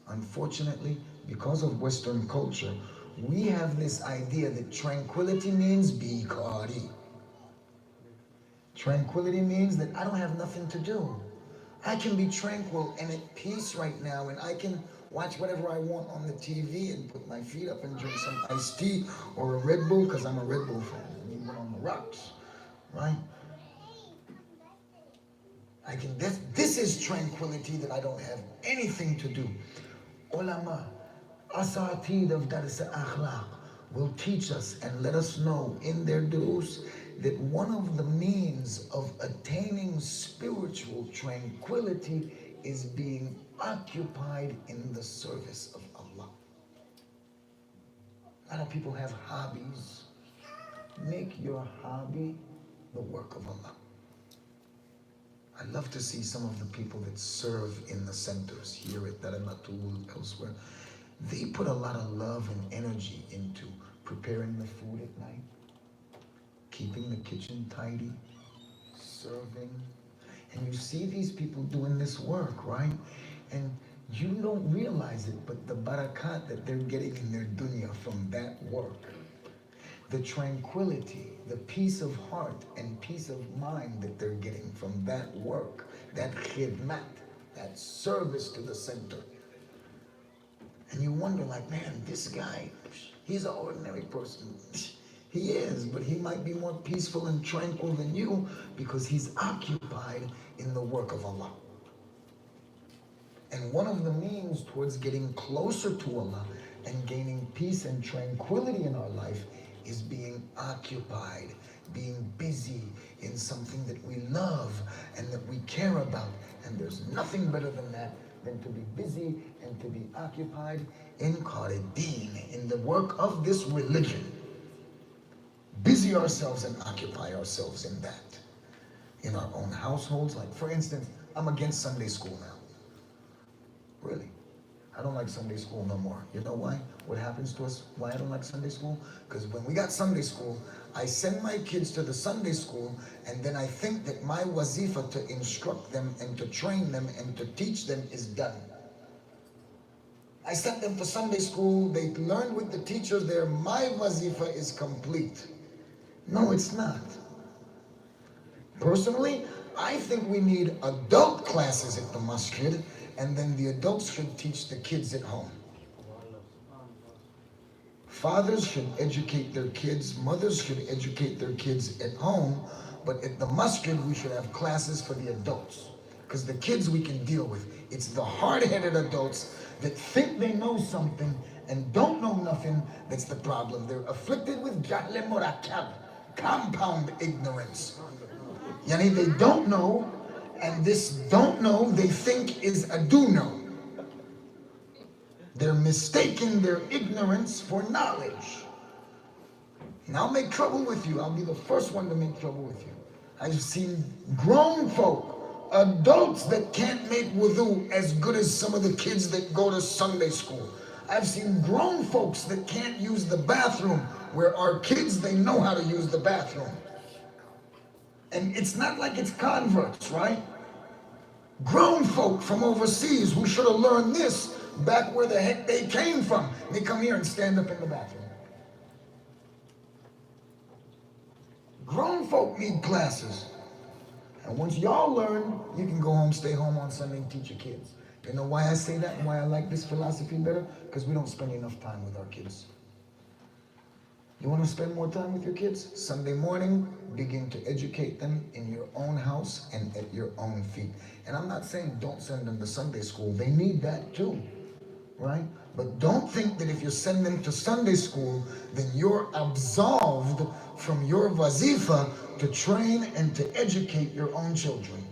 Unfortunately, because of Western culture, we have this idea that tranquility means be qadi. Tranquility means that I don't have nothing to do. I can be tranquil and at peace right now, and I can watch whatever I want on the TV and put my feet up and drink some iced tea or a Red Bull, because I'm a Red Bull fan. I mean, we're on the rocks, right? This is tranquility, that I don't have anything to do. Ulama, asatid of Dars Akhlaq will teach us and let us know in their durus that one of the means of attaining spiritual tranquility is being occupied in the service of Allah. A lot of people have hobbies. Make your hobby the work of Allah. I love to see some of the people that serve in the centers here at Daramatul, elsewhere. They put a lot of love and energy into preparing the food at night, keeping the kitchen tidy, serving. And you see these people doing this work, right? And you don't realize it, but the barakat that they're getting in their dunya from that work, the tranquility, the peace of heart and peace of mind that they're getting from that work, that khidmat, that service to the center. And you wonder like, man, this guy, He's an ordinary person. He is, but he might be more peaceful and tranquil than you because he's occupied in the work of Allah. And one of the means towards getting closer to Allah and gaining peace and tranquility in our life is being occupied, being busy in something that we love and that we care about. And there's nothing better than that, than to be busy and to be occupied in Qarideen, in the work of this religion. Busy ourselves and occupy ourselves in that. In our own households, like for instance, I'm against Sunday school now. Really. I don't like Sunday school no more. You know why? What happens to us? Why I don't like Sunday school? Because when we got Sunday school, I send my kids to the Sunday school, and then I think that my wazifa to instruct them and to train them and to teach them is done. I sent them to Sunday school, they learned with the teacher there, my wazifa is complete. No, it's not. Personally, I think we need adult classes at the masjid, and then the adults should teach the kids at home. Fathers should educate their kids, mothers should educate their kids at home, but at the masjid we should have classes for the adults. Because the kids we can deal with. It's the hard-headed adults that think they know something and don't know nothing that's the problem. They're afflicted with jahl murakkab, compound ignorance. Yani they don't know, and this don't know they think is a do know. They're mistaking their ignorance for knowledge. And I'll make trouble with you. I'll be the first one to make trouble with you. I've seen grown folk, adults that can't make wudu as good as some of the kids that go to Sunday school. I've seen grown folks that can't use the bathroom, where our kids, they know how to use the bathroom. And it's not like it's converts, right? Grown folk from overseas who should have learned this back where the heck they came from. They come here and stand up in the bathroom. Grown folk need classes. And once y'all learn, you can go home, stay home on Sunday and teach your kids. You know why I say that and why I like this philosophy better? Because we don't spend enough time with our kids. You want to spend more time with your kids? Sunday morning, begin to educate them in your own house and at your own feet. And I'm not saying don't send them to Sunday school. They need that too, right? But don't think that if you send them to Sunday school, then you're absolved from your wazifa to train and to educate your own children.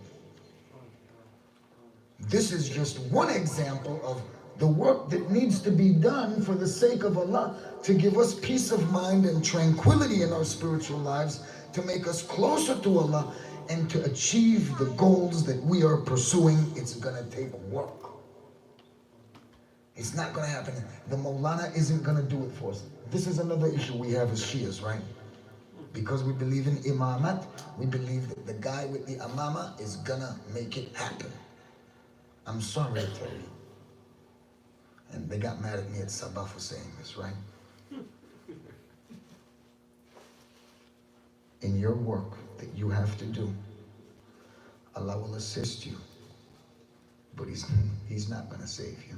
This is just one example of the work that needs to be done for the sake of Allah, to give us peace of mind and tranquility in our spiritual lives, to make us closer to Allah, and to achieve the goals that we are pursuing. It's gonna take work. It's not gonna happen. The Maulana isn't gonna do it for us. This is another issue we have as Shias, right? Because we believe in imamat, we believe that the guy with the amama is gonna make it happen. I'm sorry to tell you. And they got mad at me at Sabah for saying this, right? In your work that you have to do, Allah will assist you, but He's not going to save you.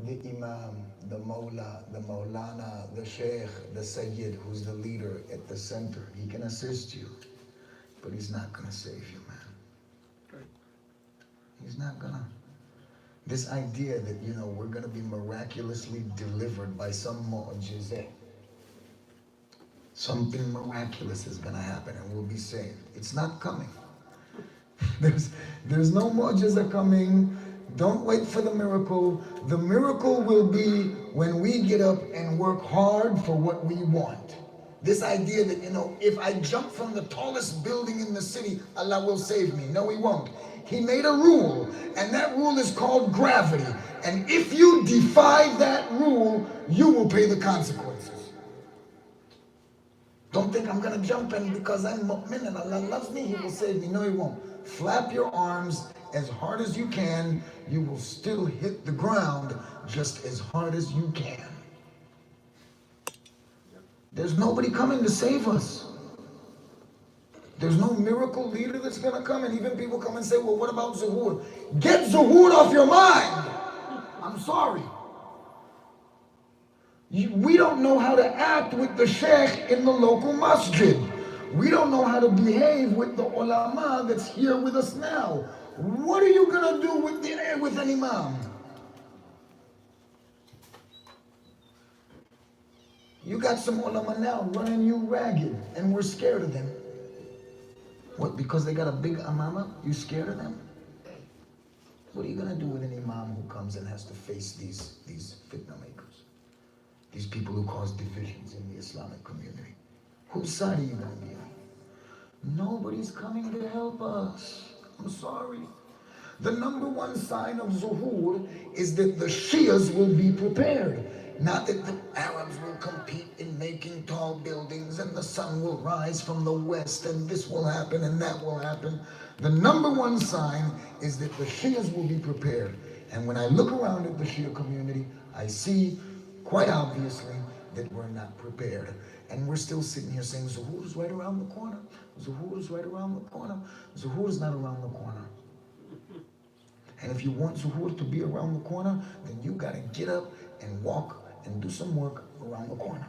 The Imam, the Mawla, the Maulana, the Shaykh, the Sayyid, who's the leader at the center, he can assist you, but he's not going to save you, man. He's not going to. This idea that, you know, we're going to be miraculously delivered by some mu'jizah. Something miraculous is going to happen and we'll be saved. It's not coming. There's no mu'jizah coming. Don't wait for the miracle. The miracle will be when we get up and work hard for what we want. This idea that, you know, if I jump from the tallest building in the city, Allah will save me. No, He won't. He made a rule, and that rule is called gravity. And if you defy that rule, you will pay the consequences. Don't think I'm going to jump in because I'm mu'min and Allah loves me, He will save me. No, He won't. Flap your arms as hard as you can. You will still hit the ground just as hard as you can. There's nobody coming to save us. There's no miracle leader that's going to come. And even people come and say, well, what about Zuhur? Get Zuhur off your mind. I'm sorry. We don't know how to act with the sheikh in the local masjid. We don't know how to behave with the ulama that's here with us now. What are you gonna do with an imam? You got some ulama now running you ragged, and we're scared of them. What, because they got a big amama? You scared of them? What are you gonna do with an imam who comes and has to face these fitna makers? These people who cause divisions in the Islamic community. Whose side are you gonna be on? Nobody's coming to help us. I'm sorry. The number one sign of zuhur is that the Shias will be prepared. Not that the Arabs will compete in making tall buildings and the sun will rise from the west and this will happen and that will happen. The number one sign is that the Shias will be prepared. And when I look around at the Shia community, I see quite obviously that we're not prepared. And we're still sitting here saying zuhur is right around the corner. Zuhur is right around the corner. Zuhur is not around the corner. And if you want zuhur to be around the corner, then you got to get up and walk and do some work around the corner.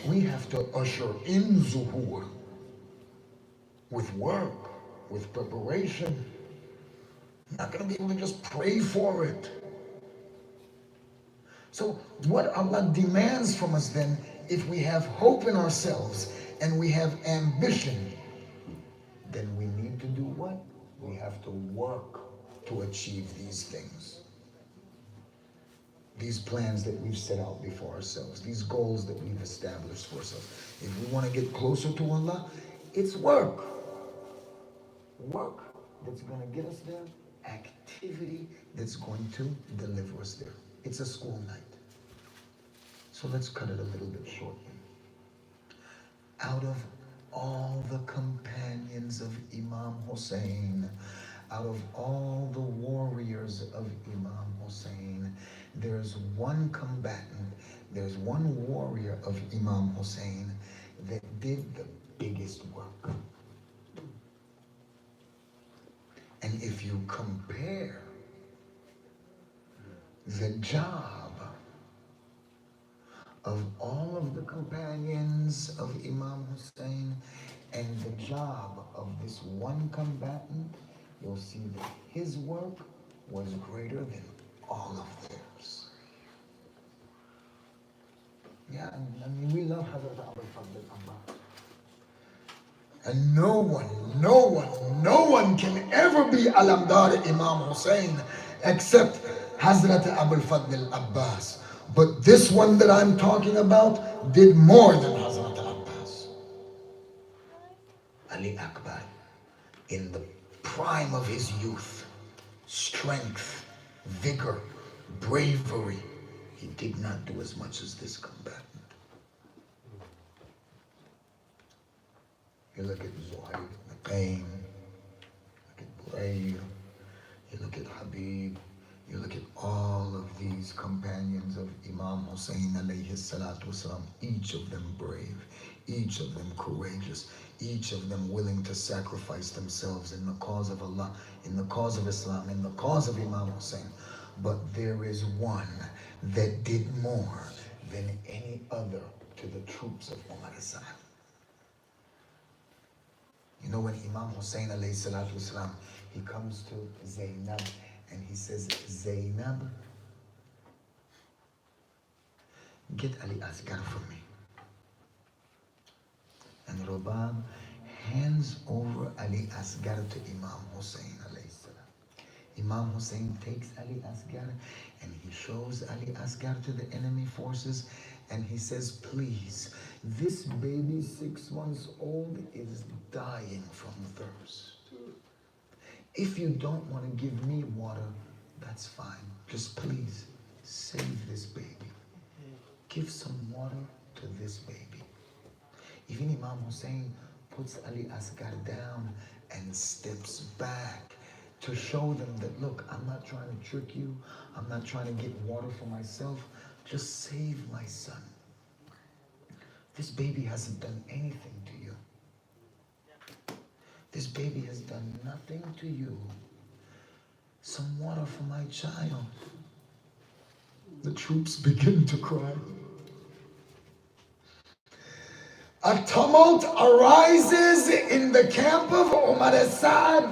We have to usher in zuhur with work, with preparation. We're not going to be able to just pray for it. So what Allah demands from us then, if we have hope in ourselves and we have ambition, then we need to do what? We have to work to achieve these things. These plans that we've set out before ourselves, these goals that we've established for ourselves. If we want to get closer to Allah, it's work. Work that's going to get us there, activity that's going to deliver us there. It's a school night. So let's cut it a little bit short. Out of all the companions of Imam Hussein, out of all the warriors of Imam Hussein, there's one combatant, there's one warrior of Imam Hussein that did the biggest work. And if you compare the job of all of the companions of Imam Hussein and the job of this one combatant, you'll see that his work was greater than all of theirs. Yeah, I mean, we love Hazrat Abul Fadl al-Abbas. And no one can ever be Alamdar Imam Hussein except Hazrat Abul Fadl al-Abbas. But this one that I'm talking about did more than Hazrat Abbas. Ali Akbar, in the prime of his youth, strength, vigor, bravery, he did not do as much as this combatant. You look at Zuhair, Naqaim, look at Burayr, you look at Habib, you look at all of these companions of Imam Hussein alayhi salatu wasalam, each of them brave, each of them courageous, each of them willing to sacrifice themselves in the cause of Allah, in the cause of Islam, in the cause of Imam Hussein. But there is one that did more than any other to the troops of Umar Hassan. You know, when Imam Hussein alayhi salatu wasalam, he comes to Zainab and he says, Zainab, get Ali Asghar for me. And Rabab hands over Ali Asghar to Imam Hussein alayhi salam. Imam Hussein takes Ali Asghar and he shows Ali Asghar to the enemy forces and he says, please, this baby 6 months old is dying from thirst. If you don't want to give me water, that's fine. Just please save this baby. Give some water to this baby. Even Imam Hussein puts Ali Asghar down and steps back to show them that, look, I'm not trying to trick you. I'm not trying to get water for myself. Just save my son. This baby hasn't done anything to you. This baby has done nothing to you. Some water for my child. the troops begin to cry. A tumult arises in the camp of Umar al-Assad,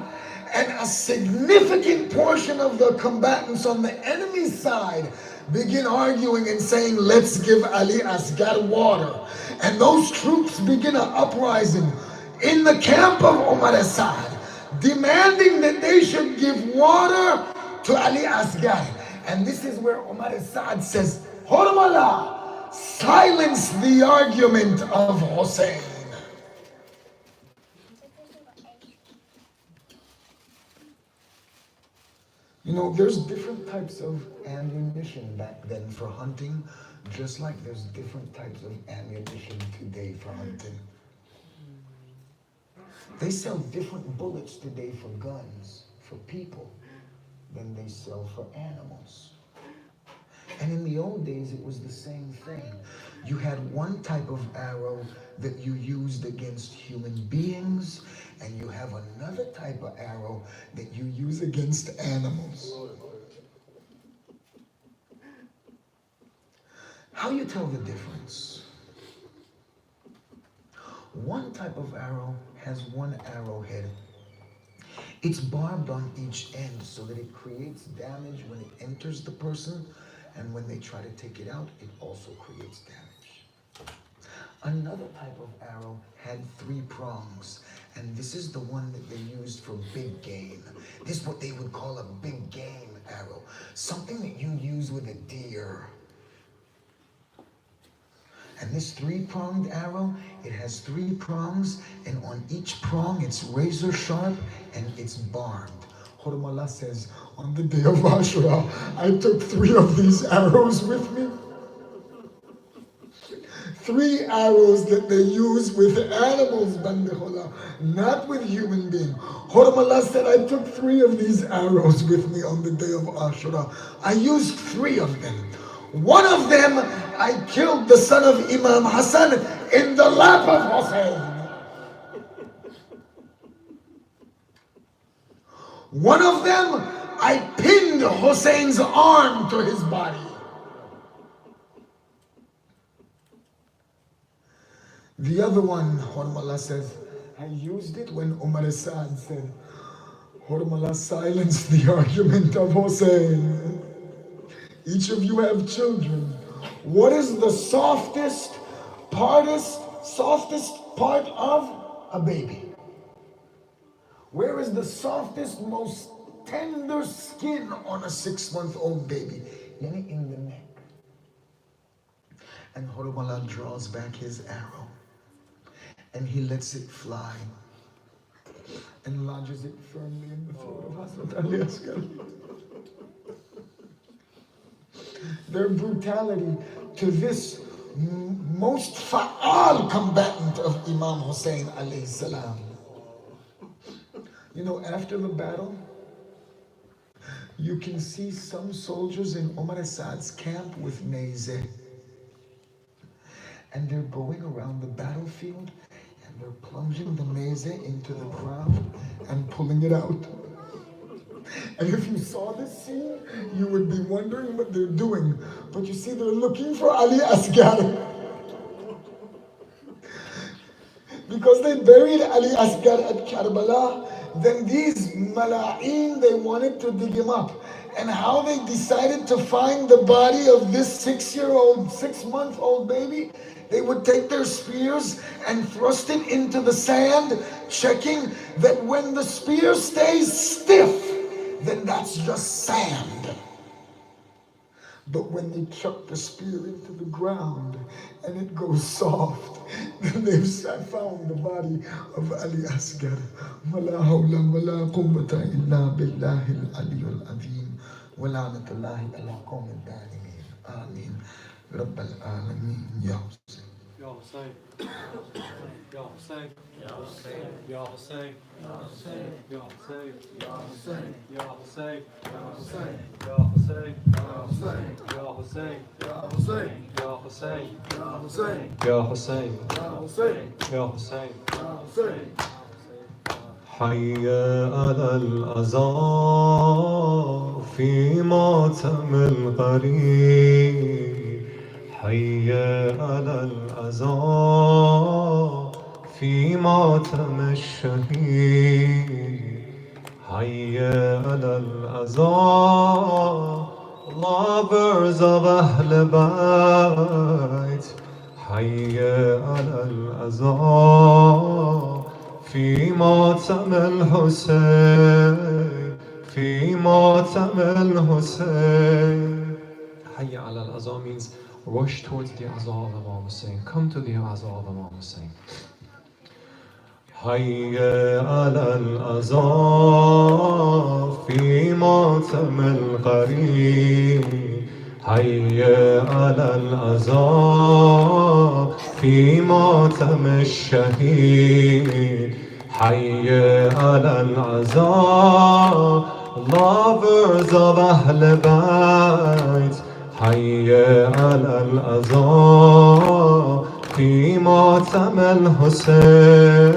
and a significant portion of the combatants on the enemy side begin arguing and saying, let's give Ali Asgar water. And those troops begin an uprising in the camp of Umar al-Assad, demanding that they should give water to Ali Asgar. And this is where Umar al-Assad says, Hormala, silence the argument of Hussein. You know, there's different types of ammunition back then for hunting, just like there's different types of ammunition today for hunting. They sell different bullets today for guns, for people, than they sell for animals. And in the old days, it was the same thing. You had one type of arrow that you used against human beings, and you have another type of arrow that you use against animals. How you tell the difference? One type of arrow has one arrowhead. It's barbed on each end so that it creates damage when it enters the person, and when they try to take it out, it also creates damage. Another type of arrow had 3 prongs, and this is the one that they used for big game. This is what they would call a big game arrow, something that you use with a deer. And this 3-pronged arrow, it has 3 prongs, and on each prong it's razor sharp and it's barbed. Hormala says, on the day of Ashura, I took 3 of these arrows with me. 3 arrows that they use with animals, Bandehola, not with human beings. Hormala said, I took 3 of these arrows with me on the day of Ashura. I used 3 of them. One of them, I killed the son of Imam Hassan in the lap of Hussein. One of them, I pinned Hussein's arm to his body. The other one, Hormala says, I used it when Umar al-Assad said, Hormala, silence the argument of Hussein. Each of you have children. What is the softest part of a baby? Where is the softest, most tender skin on a 6-month-old baby? In the neck. And Hormala draws back his arrow, and he lets it fly and lodges it firmly in the throat of Hazrat Ali Asgar. Their brutality to this most fa'al combatant of Imam Hussein alayhi salam. You know, after the battle, you can see some soldiers in Umar al-Assad's camp with neyze. And they're going around the battlefield and they're plunging the neyze into the ground and pulling it out. And if you saw this scene, you would be wondering what they're doing. But you see, they're looking for Ali Asgar. Because they buried Ali Asgar at Karbala, then these mala'een, they wanted to dig him up. And how they decided to find the body of this 6-month-old baby, they would take their spears and thrust it into the sand, checking that when the spear stays stiff, then that's just sand. But when they chuck the spear into the ground and it goes soft, then they've found the body of Ali Asgar. وَلَا حَوْلَ وَلَا قُوَّةَ إِلَّا بِاللَّهِ الْعَلِيُّ الْعَظِيمِ وَلَعْنَةُ اللَّهِ عَلَى الْقَوْمِ الظَّالِمِينَ آمين رب العالمين يا حسين. Ya Hussein. Ya Hussein. Ya Hussein. Ya Hussein. Ya Hussein. Ya Hussein. Ya Hussein. Ya Hussein. Ya Hussein. Ya Hussein. Ya Hussein. Ya Hussein. Ya Hussein. Ya Hussein. Ya Hussein. Ya Hussein. Ya Hussein. حي على الأذى في ماتم الغريب حي على الأذى في ماتم الشهيد حي على الأذى lovers of أهل بيت حي على الأذى في ماتم الحسين في ماتم الحسين حي على الأذى means rush towards the Azza of Imam Hussein. Come to the Azza of Imam Hussein. حي على الأذى في ماتم القريب حي على الأذى في ماتم الشهيد حي على الأذى lovers of أهل بيت حي على الأذى في ماتم الحسين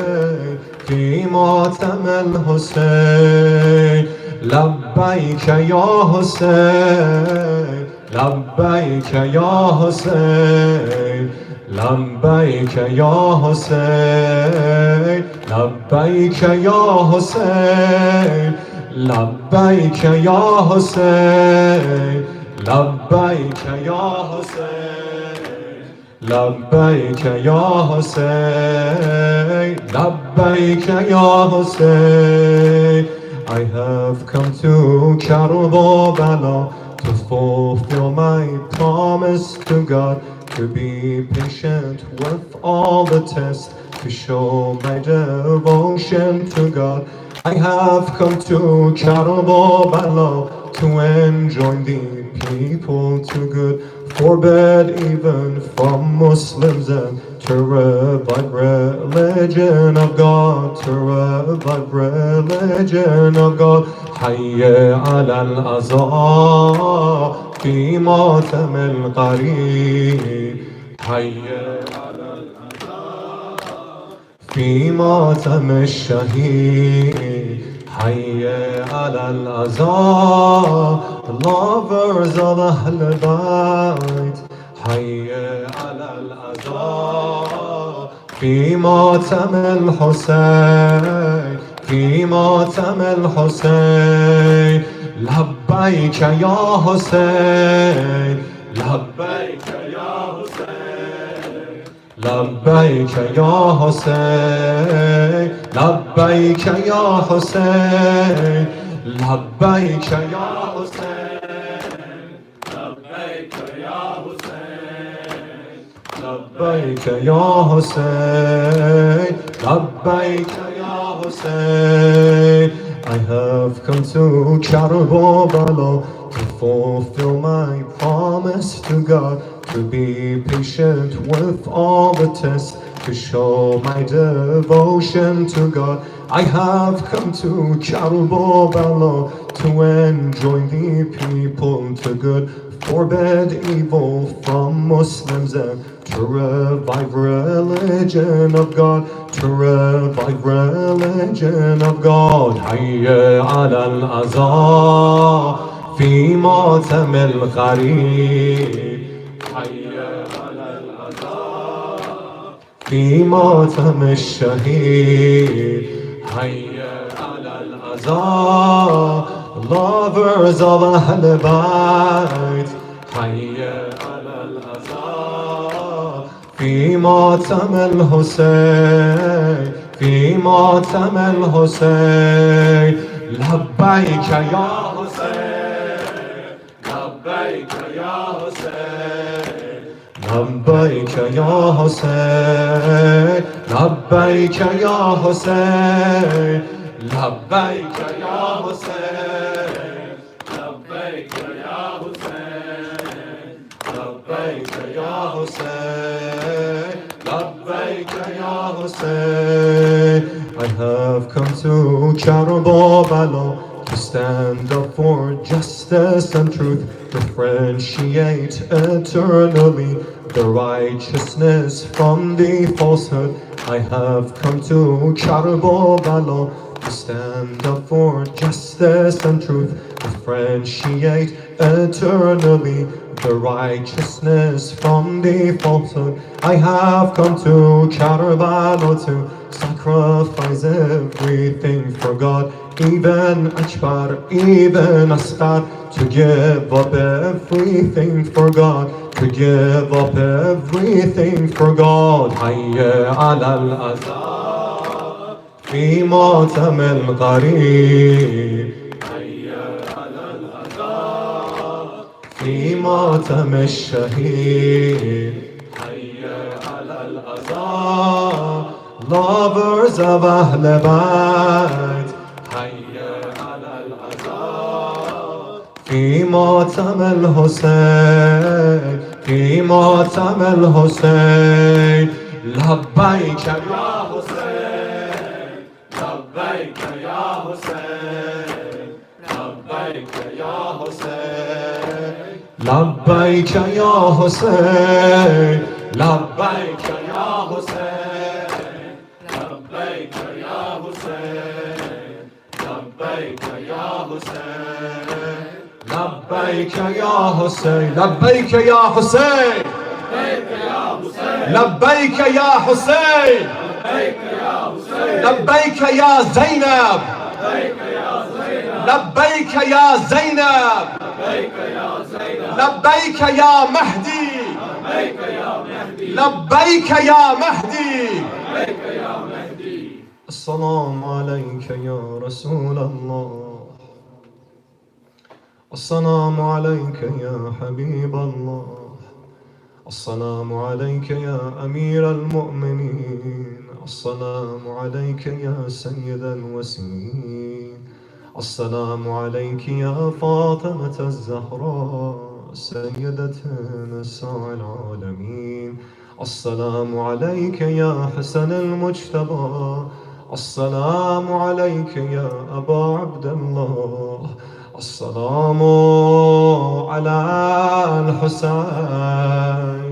في ماتم الحسين لبيك يا حسين لبيك يا حسين لبيك يا حسين لبيك يا حسين لبيك يا حسين لبيك يا حسين لبيك يا حسين لبيك يا حسين I have come to Karbala to fulfill my promise to God to be patient with all the tests to show my devotion to God I have come to Karbala to enjoin the people to good forbid even from Muslims and to revive religion of God to revive religion of God حي على الأذى في ماتم القريب حي على الأذى في ماتم الشهيد حي على الأذى lovers of أهل بيت حي على الأذى في ماتم الحسين في ماتم الحسين لبيك يا حسين لبيك يا حسين لبيك يا حسين لبيك يا حسين لبيك يا حسين لبيك يا حسين لبيك يا حسين لبيك يا حسين I have come to Karbala to fulfill my promise to God to be patient with all the tests to show my devotion to God I have come to Karbala to enjoin the people to good forbid evil from Muslims and to revive religion of God to revive religion of God حي على الأذى في ماتم القريب حي على الأذى في ماتم الشهيد حي على الأذى lovers of أهل بيت حي على الأذى في ماتم الحسين في ماتم الحسين لبيك يا حسين لبيك يا حسين لبيك يا حسين لبيك يا حسين لبيك يا حسين لبيك يا حسين لبيك يا حسين لبيك يا حسين I have come to Karbala to stand up for justice and truth, differentiate eternally the righteousness from the falsehood. I have come to Karbala to stand up for justice and truth, differentiate eternally the righteousness from the falsehood. I have come to Karbala to sacrifice everything for God, even Akbar, even Asghar, to give up everything for God, to give up everything for God. Hayya ala al-azhar fi matam al-gharib, في ماتم الشهيد. حي على الأذان. Lovers of أهل بيت. حي على الأذان. في ماتم الحسين. في ماتم الحسين. لبيك يا حسين. لبيك يا حسين. لبيك يا حسين. لبيك يا حسين. لبيك يا حسين. لبيك يا حسين. لبيك يا حسين. لبيك يا حسين. لبيك يا حسين. لبيك يا حسين. لبيك يا زينب. لبيك يا زينب. لبيك يا مهدي. لبيك يا مهدي. السلام عليك يا رسول الله. السلام عليك يا حبيب الله. السلام عليك يا أمير المؤمنين. السلام عليك يا سيد الوسيم. السلام عليك يا فاطمة الزهراء سيدة نساء العالمين. السلام عليك يا حسن المجتبى. السلام عليك يا أبا عبد الله. السلام على الحسين.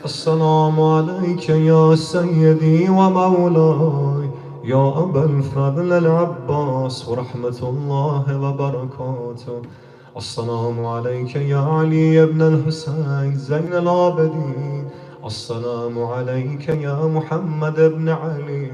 السلام عليك يا سيدي ومولاي يا أبا الفضل العباس ورحمة الله وبركاته. السلام عليك يا علي بن الحسين زين العابدين. السلام عليك يا محمد بن علي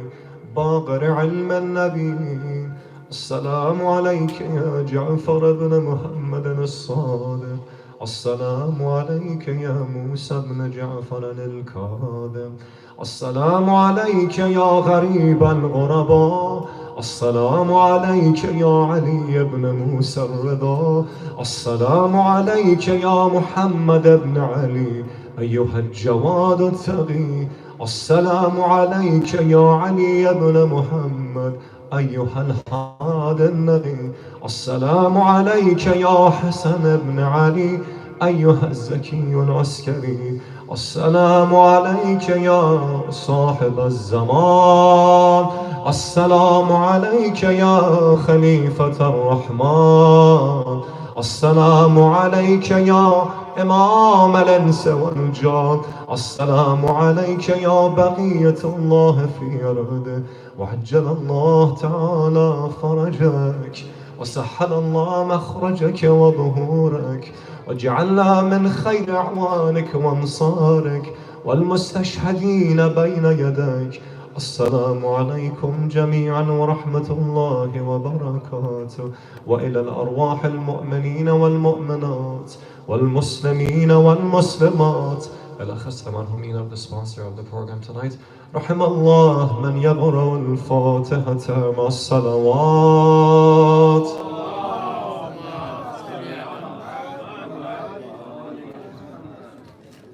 باقر علم النبيين. السلام عليك يا جعفر بن محمد الصادق. السلام عليك يا موسى بن جعفر الكاظم. السلام عليك يا غريب الغرباء. السلام عليك يا علي بن موسى الرضا. السلام عليك يا محمد بن علي أيها الجواد التقي. السلام عليك يا علي بن محمد أيها الهادي النقي. السلام عليك يا حسن بن علي أيها الزكي العسكري. السلام عليك يا صاحب الزمان. السلام عليك يا خليفة الرحمن. السلام عليك يا إمام الإنس والجان. السلام عليك يا بقية الله في أرضه. وعجل الله تعالى فرجك وسهل الله مخرجك وظهورك وجعلنا من خير أعوانك وانصارك والمستشهدين بين يديك. السلام عليكم جميعا ورحمة الله وبركاته. وإلى الأرواح المؤمنين والمؤمنات والمسلمين والمسلمات. الأخص المرحومين of the sponsor of the program tonight. رحم الله من يقرأ الفاتحة مع الصلوات.